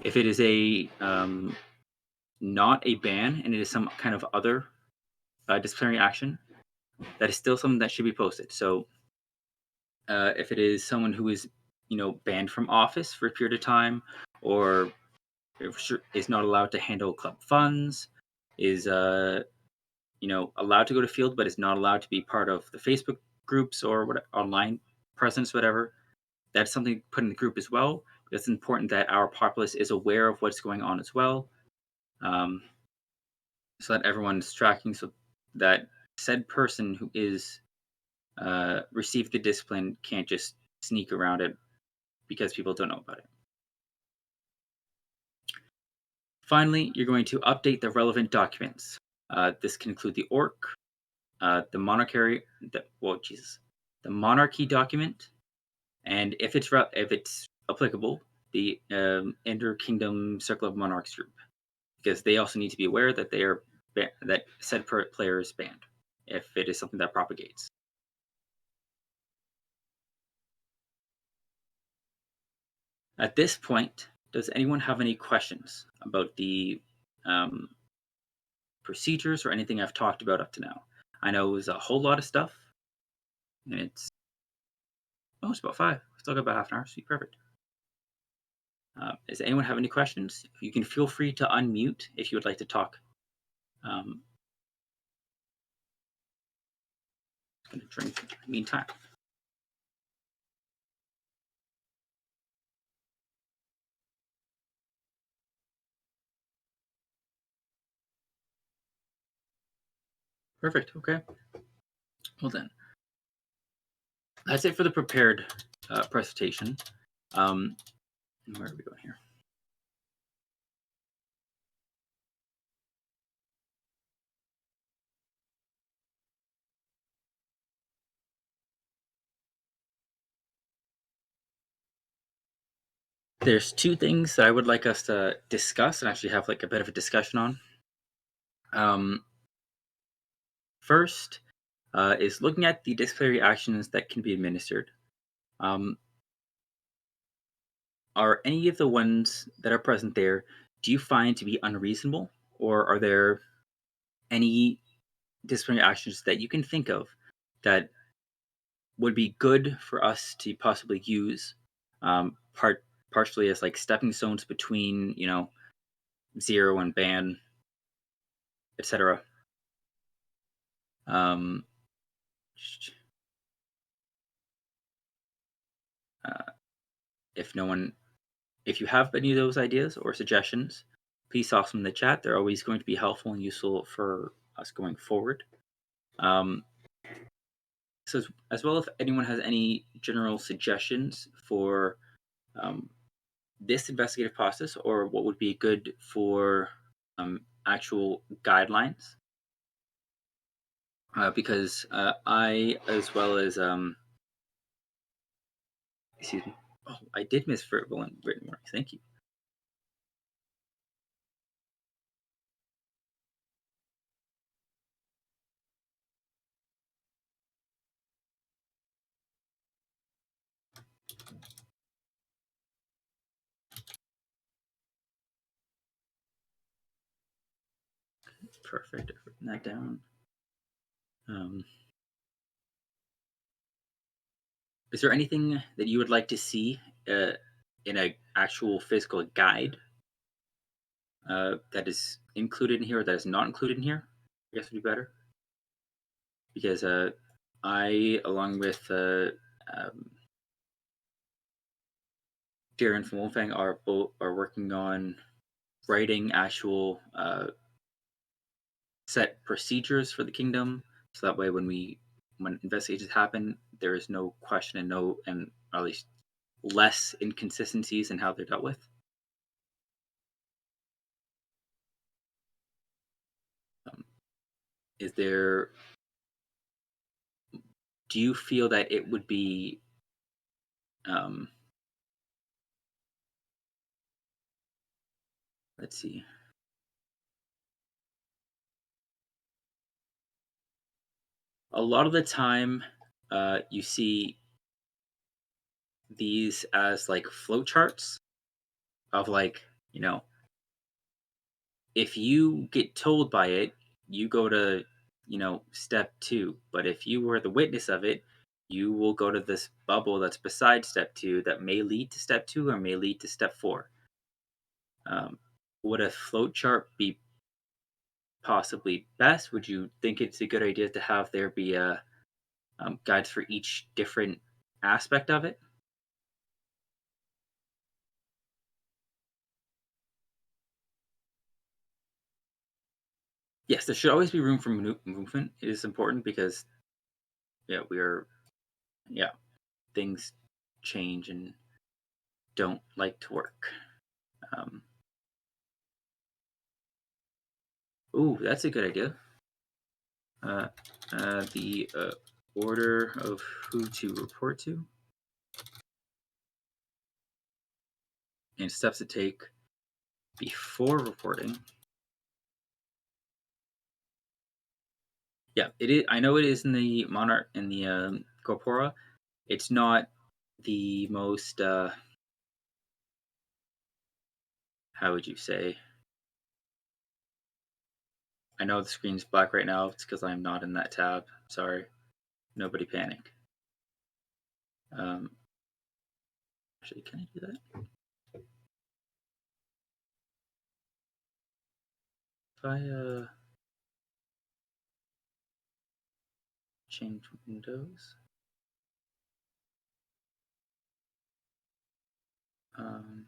If it is a not a ban and it is some kind of other disciplinary action, that is still something that should be posted. So if it is someone who is banned from office for a period of time, or is not allowed to handle club funds, is allowed to go to field but is not allowed to be part of the Facebook groups or what online presence, whatever, that's something put in the group as well. It's important that our populace is aware of what's going on as well, um, so that everyone's tracking, so that said person who is received the discipline can't just sneak around it because people don't know about it. Finally, you're going to update the relevant documents. This can include the orc, the the monarchy document, and if it's applicable, the Inter Kingdom Circle of Monarchs group, because they also need to be aware that that said player is banned if it is something that propagates. At this point, does anyone have any questions about the um, procedures or anything I've talked about up to now? I know it was a whole lot of stuff, and it's about 5. Still got about half an hour, so you're perfect. Does anyone have any questions? You can feel free to unmute if you would like to talk. I'm going to drink in the meantime. Perfect. Okay. Well then, that's it for the prepared presentation. Where are we going here? There's 2 things that I would like us to discuss and actually have like a bit of a discussion on. First is looking at the disciplinary actions that can be administered. Um, are any of the ones that are present there, do you find to be unreasonable, or are there any disciplinary actions that you can think of that would be good for us to possibly use, partially as like stepping stones between zero and ban, etc. Um, uh, if no one, if you have any of those ideas or suggestions, please toss them in the chat. They're always going to be helpful and useful for us going forward. Um, so, as well, if anyone has any general suggestions for um, this investigative process or what would be good for actual guidelines, because I, as well as, excuse me, oh, I did miss verbal and written warnings. Thank you. Perfect. I've written that down. Um, is there anything that you would like to see in a actual physical guide that is included in here or that is not included in here? I guess would be better because I, along with um, Darren from Wolfang, are both are working on writing actual set procedures for the kingdom, so that way when investigations happen, there is no question and no and or at least less inconsistencies in how they're dealt with. Um, is there? Do you feel that it would be um, let's see. A lot of the time, you see these as like flowcharts of like, you know, if you get told by it, you go to, step two. But if you were the witness of it, you will go to this bubble that's beside step two that may lead to step two or may lead to step four. Would a flowchart be possibly best? Would you think it's a good idea to have there be a guides for each different aspect of it? Yes, there should always be room for movement. It is important because yeah, yeah, things change and don't like to work. Um, ooh, that's a good idea. Uh, the order of who to report to and steps to take before reporting. Yeah, it is. I know it is in the monarch in the corpora. It's not the most. How would you say? I know the screen's black right now. It's because I'm not in that tab. Sorry. Nobody panic. Um, actually, can I do that? If I change windows. Um,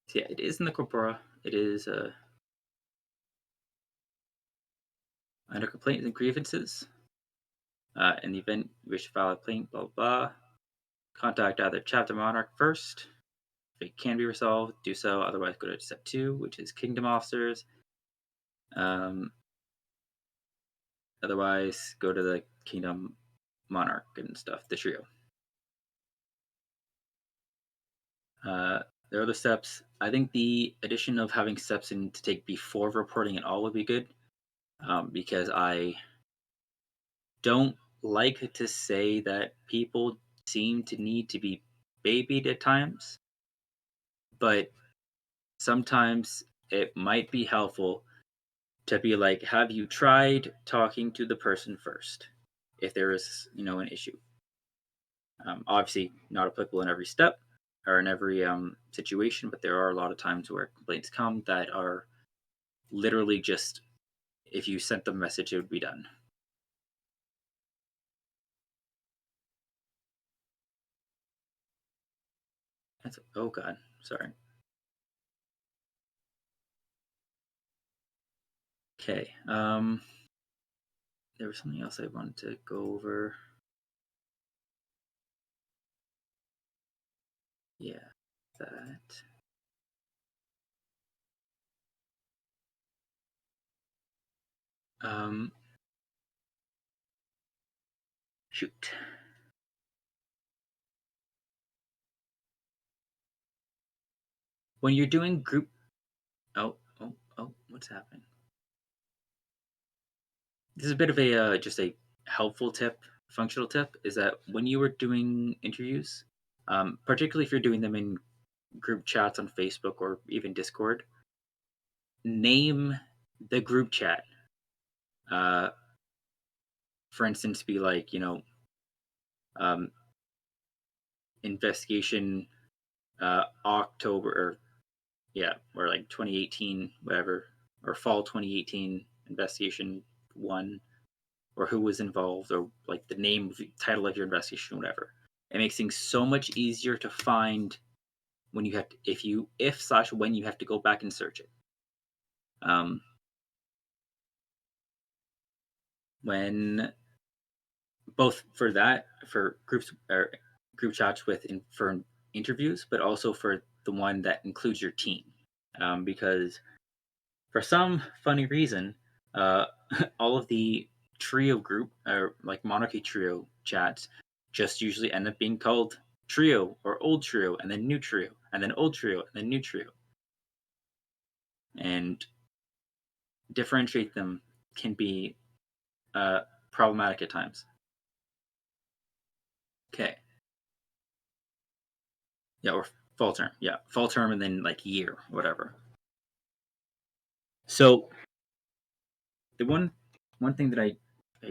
so yeah, it is in the corpora. It is under complaints and grievances. In the event you wish to file a complaint, blah, blah, blah, contact either chapter monarch first. If it can be resolved, do so. Otherwise, go to step two, which is kingdom officers. Um, otherwise, go to the kingdom monarch and stuff, the trio. Uh, there are other steps. I think the addition of having steps in to take before reporting at all would be good, because I don't like to say that people seem to need to be babied at times, but sometimes it might be helpful to be like, have you tried talking to the person first if there is, an issue? Obviously, not applicable in every step or in every situation, but there are a lot of times where complaints come that are literally just if you sent the message, it would be done. Oh God, sorry. Okay. There was something else I wanted to go over. Yeah, that. Um, Shoot. When you're doing group, what's happening? This is a bit of a just a helpful tip, functional tip, is that when you are doing interviews, particularly if you're doing them in group chats on Facebook or even Discord, name the group chat. Uh, for instance, be like, um, investigation October, or yeah, or like 2018, whatever, or fall 2018 investigation one, or who was involved, or like the name, title of your investigation, whatever. It makes things so much easier to find when you have to, if slash when you have to go back and search it. Um, when both for that, for groups or group chats for interviews, but also for the one that includes your team, because for some funny reason, uh, all of the trio group or like monarchy trio chats just usually end up being called trio or old trio and then new trio and then old trio and then new trio, and differentiate them can be uh, problematic at times. Okay, yeah, or fall term, yeah, fall term and then like year, whatever. So the one thing that I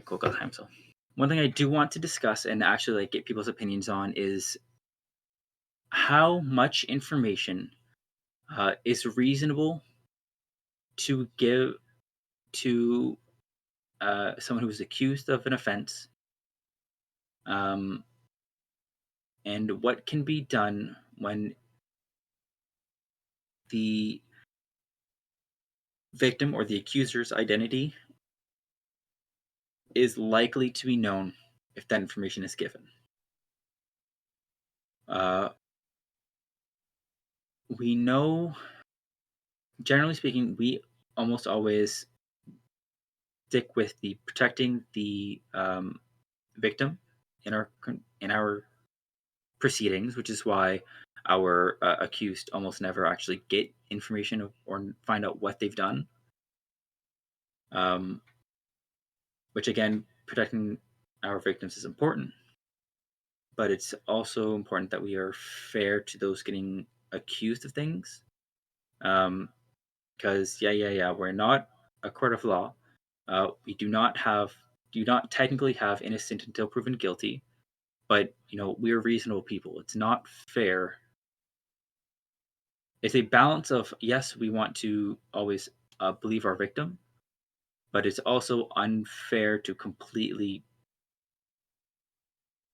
cool, got time, so one thing I do want to discuss and actually like get people's opinions on is how much information is reasonable to give to someone who is accused of an offense, um, and what can be done when the victim or the accuser's identity is likely to be known if that information is given. Uh, we know, generally speaking, we almost always stick with the protecting the victim in our proceedings, which is why our accused almost never actually get information or find out what they've done. Um, which again, protecting our victims is important, but it's also important that we are fair to those getting accused of things. Because yeah, we're not a court of law. We do not technically have innocent until proven guilty, but we're reasonable people. It's not fair. It's a balance of, yes, we want to always believe our victim, but it's also unfair to completely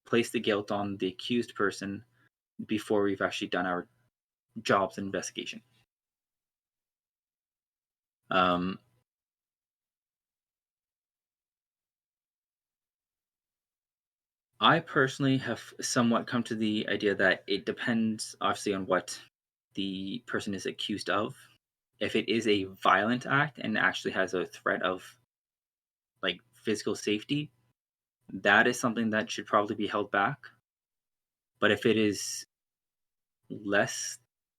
place the guilt on the accused person before we've actually done our jobs and investigation. Um, I personally have somewhat come to the idea that it depends, obviously, on what the person is accused of. If it is a violent act and actually has a threat of like physical safety, that is something that should probably be held back. But if it is less,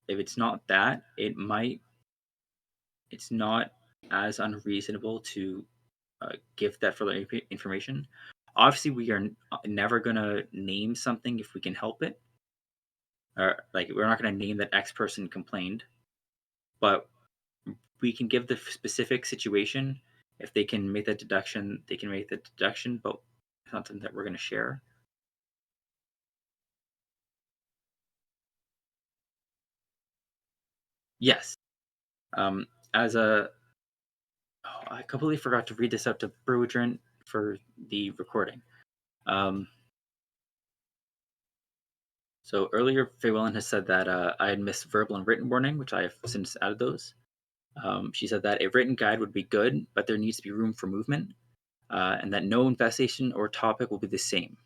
if it's not that, it's not as unreasonable to give that further information. Obviously, we are never going to name something if we can help it. Or like, we're not going to name that X person complained, but we can give the specific situation. If they can make that deduction, they can make the deduction, but it's not something that we're going to share. Yes. Um, as a, oh, I completely forgot to read this out to Brewdrin for the recording. Um, So earlier, Faywellen has said that I had missed verbal and written warning, which I have since added those. She said that a written guide would be good, but there needs to be room for movement, and that no investigation or topic will be the same.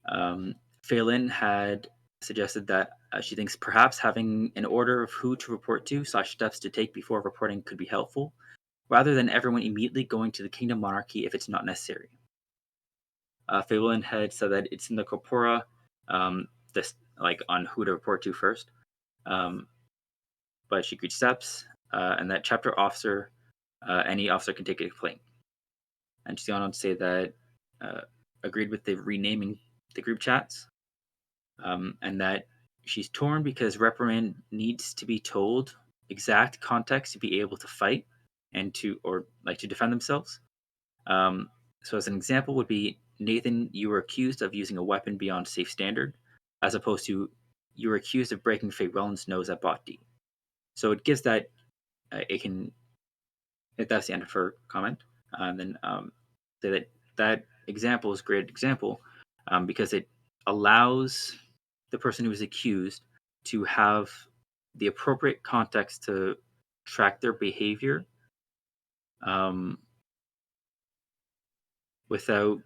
Um, Phelan had suggested that she thinks perhaps having an order of who to report to slash steps to take before reporting could be helpful, rather than everyone immediately going to the kingdom monarchy if it's not necessary. Phelan had said that it's in the corpora, this like on who to report to first, um, but she agreed steps, and that chapter officer, any officer can take a complaint. And she's gone on to say that uh, agreed with the renaming the group chats, and that she's torn because reprimand needs to be told exact context to be able to fight and to or like to defend themselves. Um, so as an example would be Nathan, you were accused of using a weapon beyond safe standard, as opposed to you were accused of breaking Faye Welland's nose at Bot D. So it gives that it can. That's the end of her comment. And then say that that example is a great example because it allows the person who is accused to have the appropriate context to track their behavior um, without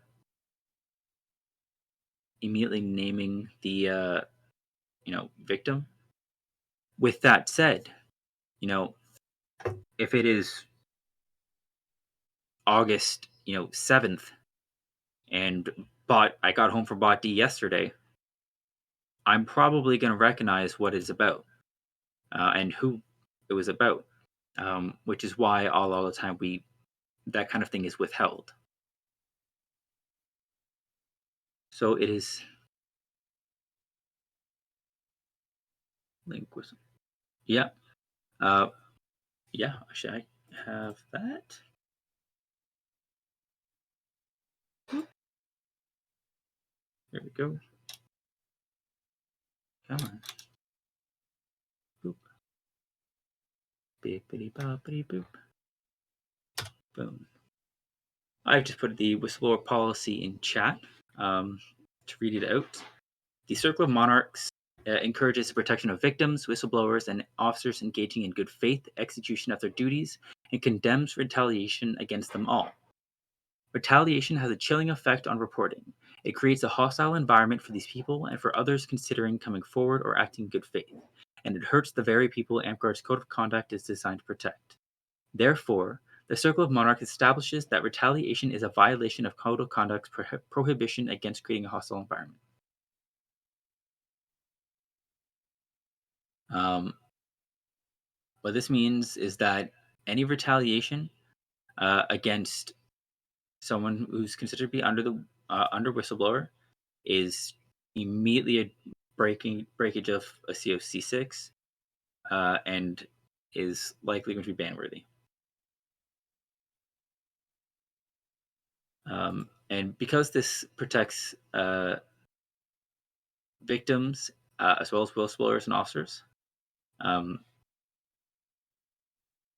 immediately naming the victim. With that said, you know if it is August 7th and bot I got home from bot D yesterday, I'm probably going to recognize what it's about and who it was about, which is why all the time we that kind of thing is withheld. So it is linguistic. Yeah. Uh, yeah. Should I have that? There we go. Come on. Boop. Bippity boppity boop. Boom. I've just put the whistleblower policy in chat to read it out. The Circle of Monarchs encourages the protection of victims, whistleblowers, and officers engaging in good faith execution of their duties and condemns retaliation against them all. Retaliation has a chilling effect on reporting. It creates a hostile environment for these people and for others considering coming forward or acting in good faith, and it hurts the very people Amtgard's Code of Conduct is designed to protect. Therefore, the Circle of Monarchs establishes that retaliation is a violation of Code of Conduct's prohibition against creating a hostile environment. Um, what this means is that any retaliation against someone who's considered to be under whistleblower is immediately a breakage of a COC6 and is likely going to be ban worthy. And because this protects victims as well as whistleblowers and officers, um,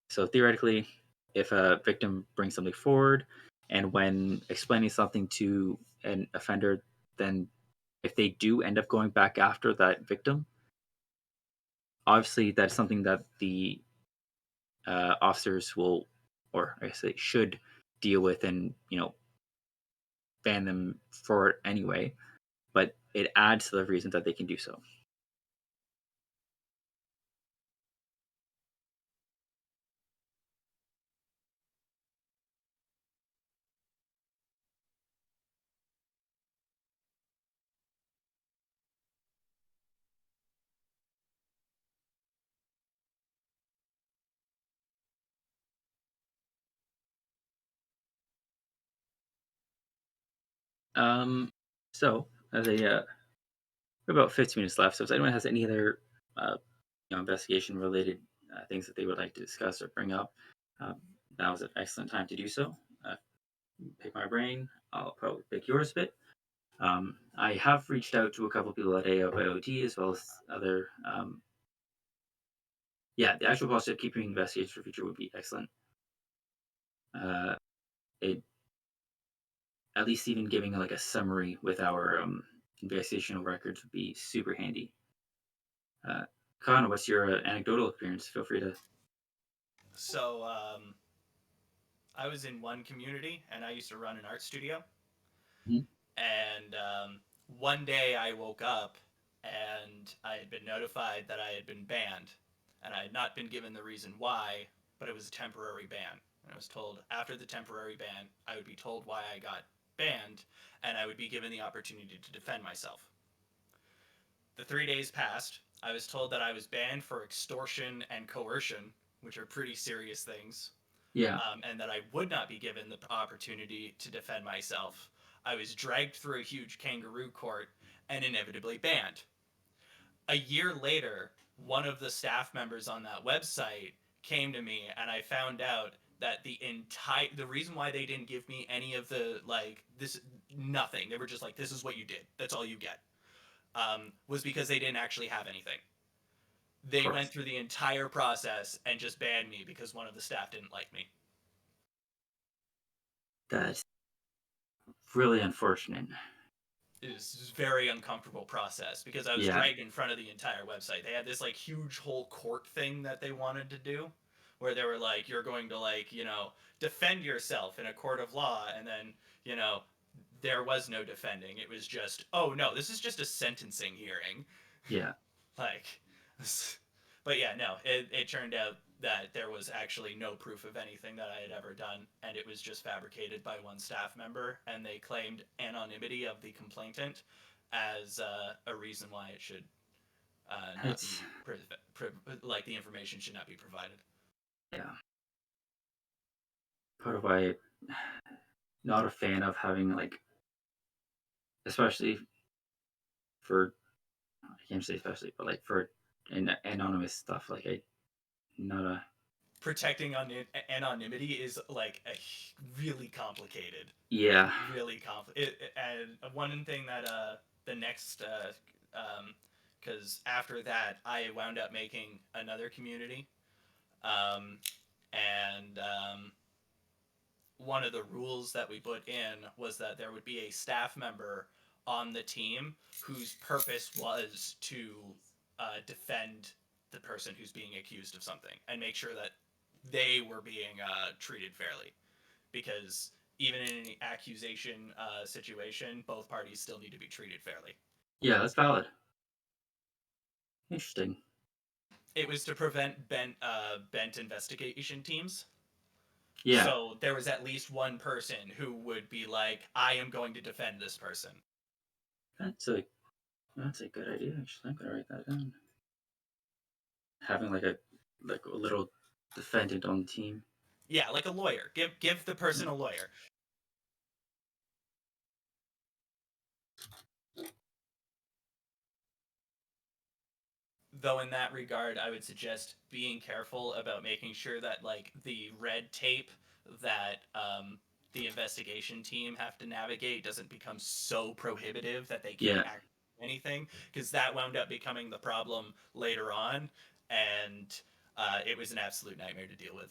so theoretically, if a victim brings something forward and when explaining something to an offender, then if they do end up going back after that victim, obviously that's something that the officers will, or I say should deal with and, ban them for it anyway. But it adds to the reason that they can do so. Um, so as a we have about 15 minutes left. So if anyone has any other uh, investigation related things that they would like to discuss or bring up, um, now is an excellent time to do so. Pick my brain. I'll probably pick yours a bit. I have reached out to a couple people at AO IoT as well as other. Yeah, the actual policy of keeping investigations for future would be excellent. Uh, it at least even giving like a summary with our investigational records would be super handy. Uh, Connor, what's your anecdotal experience? Feel free to. So I was in one community, and I used to run an art studio. Mhm. And one day I woke up, and I had been notified that I had been banned, and I had not been given the reason why, but it was a temporary ban. And I was told after the temporary ban, I would be told why I got banned, and I would be given the opportunity to defend myself. The 3 days passed. I was told that I was banned for extortion and coercion, which are pretty serious things, Yeah. and that I would not be given the opportunity to defend myself. I was dragged through a huge kangaroo court and inevitably banned. A year later, one of the staff members on that website came to me, and I found out that the reason why they didn't give me any of the like this nothing, they were just like, this is what you did, that's all you get, was because they didn't actually have anything. Of They went course. through the entire process and just banned me because one of the staff didn't like me. That's really unfortunate. It was a very uncomfortable process because I was Yeah. dragged in front of the entire website. They had this like huge whole court thing that they wanted to do, where they were like, you're going to like, defend yourself in a court of law, and then, you know, there was no defending. It was just, oh no, this is just a sentencing hearing. Yeah. Like, but yeah, no, it turned out that there was actually no proof of anything that I had ever done, and it was just fabricated by one staff member, and they claimed anonymity of the complainant as a reason why it should not It's be like the information should not be provided. yeah. Part of why not a fan of having like, especially for I can't say especially, but like for anonymous stuff. Like I not a Protecting anonymity is like a really complicated, yeah. really complicated. And one thing that the next because after that I wound up making another community, um, and one of the rules that we put in was that there would be a staff member on the team whose purpose was to defend the person who's being accused of something and make sure that they were being treated fairly. Because even in an accusation situation, both parties still need to be treated fairly. Yeah, that's valid. Interesting. It was to prevent bent investigation teams. Yeah, So there was at least one person who would be like, I am going to defend this person. that's a that's a good idea. Actually, I'm gonna write that down. Having like a little defendant on the team. Yeah, like a lawyer. Give the person a lawyer. Though in that regard, I would suggest being careful about making sure that like the red tape that the investigation team have to navigate doesn't become so prohibitive that they can't Yeah, act anything, because that wound up becoming the problem later on, and it was an absolute nightmare to deal with.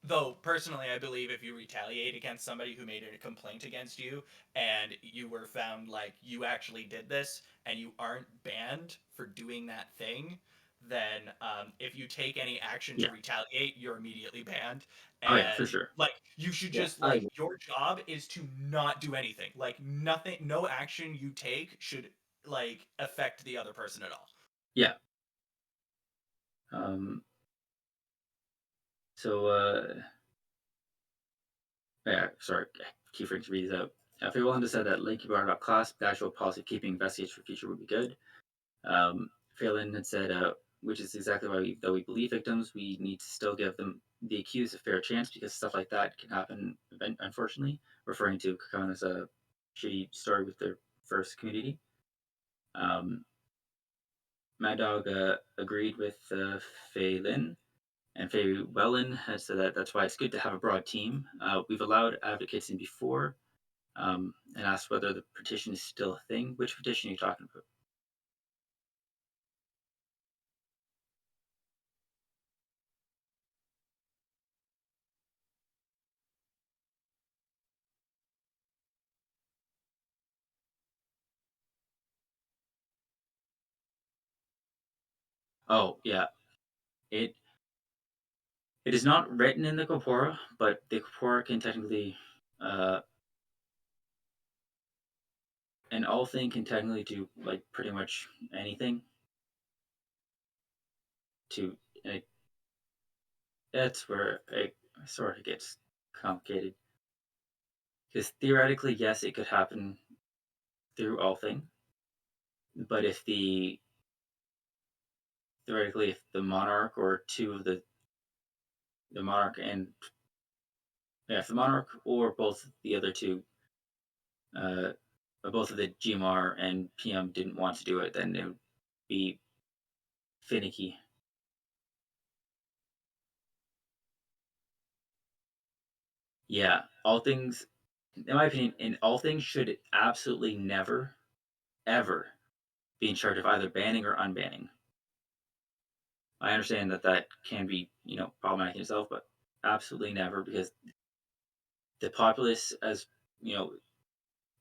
Though personally, I believe if you retaliate against somebody who made a complaint against you and you were found like you actually did this and you aren't banned for doing that thing, then if you take any action to yeah. retaliate, you're immediately banned. Oh yeah, for And sure. like you should Yeah, just I like your job is to not do anything. Like nothing, no action you take should like affect the other person at all. yeah. Um. So yeah. Sorry, I keep forgetting to read these out. If you're willing to say that link you brought about class, the actual policy of keeping investigations for future would be good. Phelan had said, which is exactly why, though we believe victims, we need to still give them the accused a fair chance because stuff like that can happen, unfortunately. Referring to Kakana's shitty story with their first community. Um, Mad Dog agreed with Fei Lin, and Fei Wellen has said that that's why it's good to have a broad team. We've allowed advocates in before and asked whether the petition is still a thing. Which petition are you talking about? Oh, yeah. It it is not written in the corpora, but the corpora can technically, uh, and all thing can technically do like pretty much anything. To it, that's where it sort of gets complicated. Because theoretically, yes, it could happen through all thing, but if the theoretically if the monarch or two of the monarch and yeah, if the monarch or both the other two, uh, both of the GMR and PM didn't want to do it, then it would be finicky. Yeah, all things, in my opinion, in all things should absolutely never, ever be in charge of either banning or unbanning. I understand that that can be, problematic in itself, but absolutely never because the populace, as you know,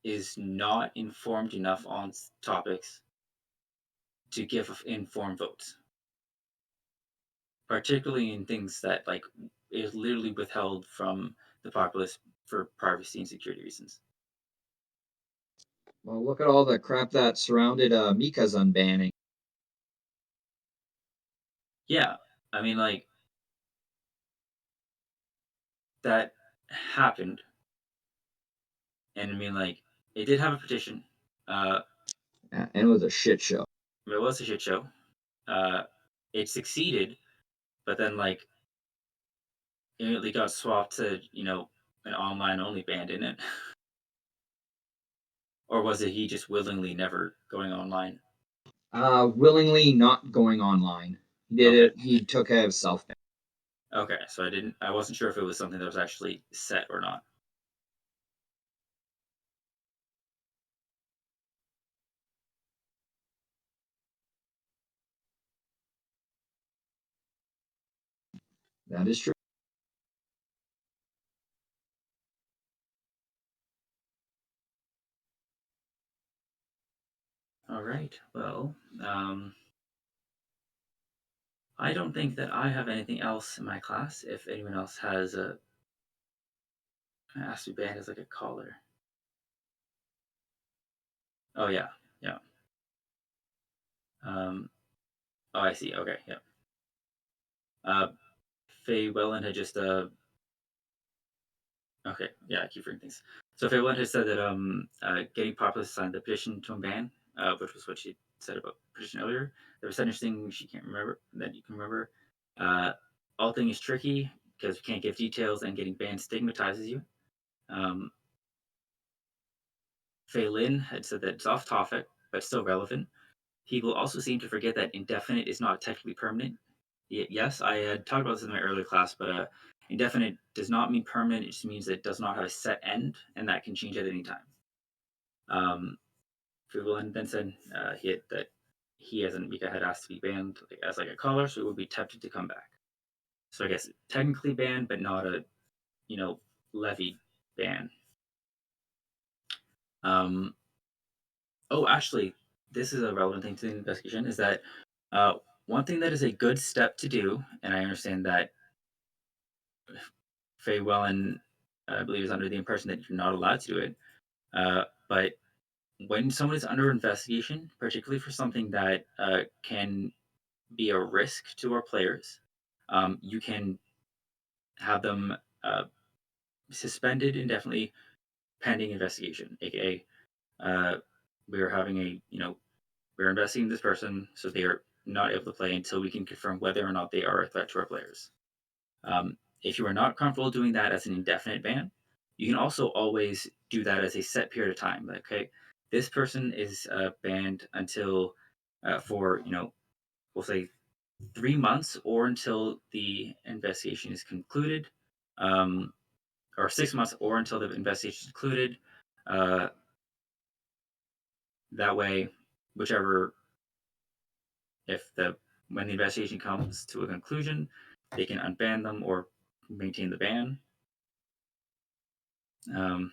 is not informed enough on topics to give informed votes, particularly in things that like is literally withheld from the populace for privacy and security reasons. Well, look at all the crap that surrounded Mika's unbanning. Yeah, I mean, like that happened, and I mean, like it did have a petition. Uh, And it was a shit show. it was a shit show. Uh, it succeeded, but then like immediately got swapped to an online only band in it, or was it he just willingly never going online? Willingly not going online. He did Okay, it. He took it of self. okay. So I wasn't sure if it was something that was actually set or not. That is true. All right. Well, I don't think that I have anything else in my class. If anyone else has to be banned as like a caller. Oh yeah, yeah. Um, oh, I see. Okay, yeah. Uh, Faye Wellen had just okay, yeah, I keep reading things. So Faye Wellen had said that getting populace signed the petition to ban, which was what she said about petition earlier. There was interesting she can't remember that you can remember. Uh, all thing is tricky because we can't give details and getting banned stigmatizes you. Um, Fei Lin had said that it's off topic but still relevant. People also seem to forget that indefinite is not technically permanent. Yes, I had talked about this in my earlier class, but indefinite does not mean permanent. It just means that it does not have a set end, and that can change at any time. Fugelin then said that he, as an Mika, had asked to be banned as like a caller, so it would be tempted to come back. So I guess technically banned, but not a you know levied ban. Um, oh, actually, this is a relevant thing to the investigation. Is that uh, one thing that is a good step to do, and I understand that Faye Wellen, I believe, is under the impression that you're not allowed to do it. But when someone is under investigation, particularly for something that can be a risk to our players, you can have them suspended indefinitely pending investigation. AKA, uh, we are having we're investigating this person, so they are not able to play until we can confirm whether or not they are a threat to our players. If you are not comfortable doing that as an indefinite ban, you can also always do that as a set period of time. Okay, this person is banned until for we'll say 3 months or until the investigation is concluded, um, or 6 months or until the investigation is concluded. Uh, that way, whichever if the when the investigation comes to a conclusion, they can unban them or maintain the ban. Um,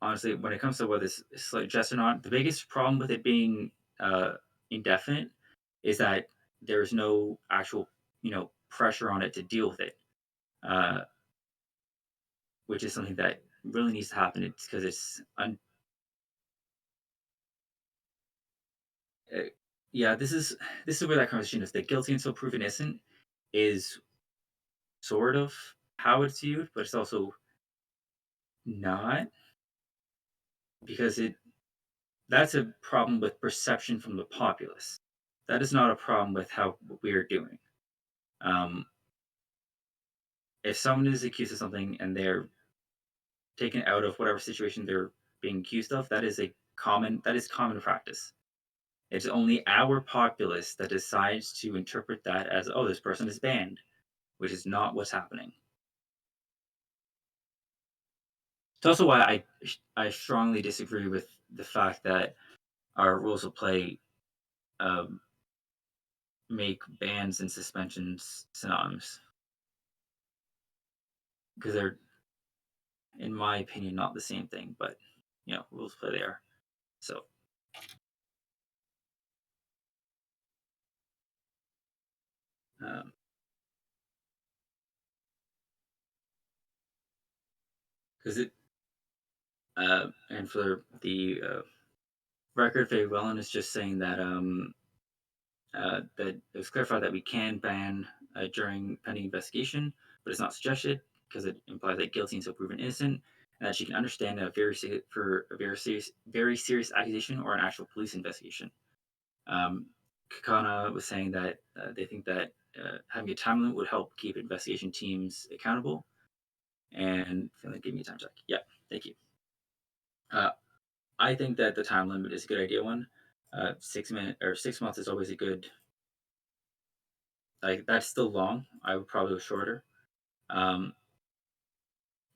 Honestly, when it comes to whether it's slight jest or not, the biggest problem with it being uh, indefinite is that there's no actual, pressure on it to deal with it, uh, which is something that really needs to happen. It's because uh, yeah, this is where that conversation is. That guilty until proven innocent is sort of how it's viewed, but it's also not because it that's a problem with perception from the populace. That is not a problem with how we are doing. Um, if someone is accused of something and they're taken out of whatever situation they're being accused of, that is common practice. It's only our populace that decides to interpret that as, oh, this person is banned, which is not what's happening. It's also why I strongly disagree with the fact that our rules of play um, make bans and suspensions synonymous because they're, in my opinion, not the same thing. But rules of play they are. So um, because it and for the record, Faye Wellen is just saying that it was clarified that we can ban during pending investigation, but it's not suggested because it implies that guilty until proven innocent, and that she can understand for a very serious accusation or an actual police investigation. Um, Kakana was saying that they think that having a time limit would help keep investigation teams accountable. And Finland gave me a time check. Yeah, thank you. Uh, I think that the time limit is a good idea. 6 minute or 6 months is always a good. Like that's still long. I would probably go shorter. Um,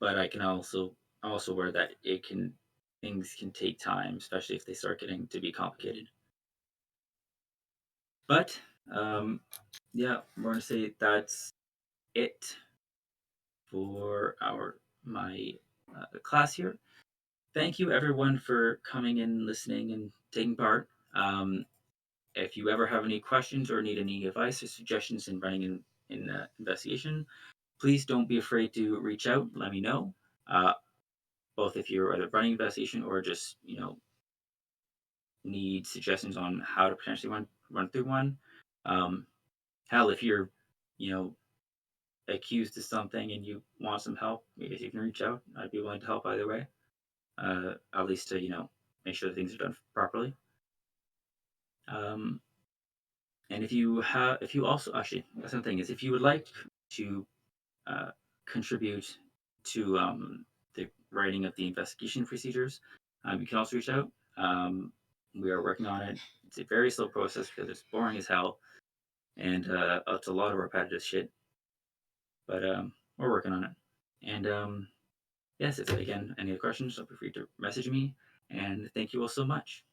but I'm also aware that things can take time, especially if they start getting to be complicated. But um, yeah, we're gonna say that's it for our my class here. Thank you everyone for coming and listening and taking part. If you ever have any questions or need any advice or suggestions in running in investigation, please don't be afraid to reach out. Let me know. Uh, Both if you're either running investigation or just need suggestions on how to potentially run through one. Um, Hell, if you're you know accused of something and you want some help, maybe you can reach out. I'd be willing to help either way. At least to make sure that things are done properly. Um, and if you also actually that's another thing is if you would like to uh, contribute to the writing of the investigation procedures, you can also reach out. We are working on it. It's a very slow process because it's boring as hell and it's a lot of repetitive shit. But we're working on it. And yes, if again any other questions, feel free to message me. And thank you all so much.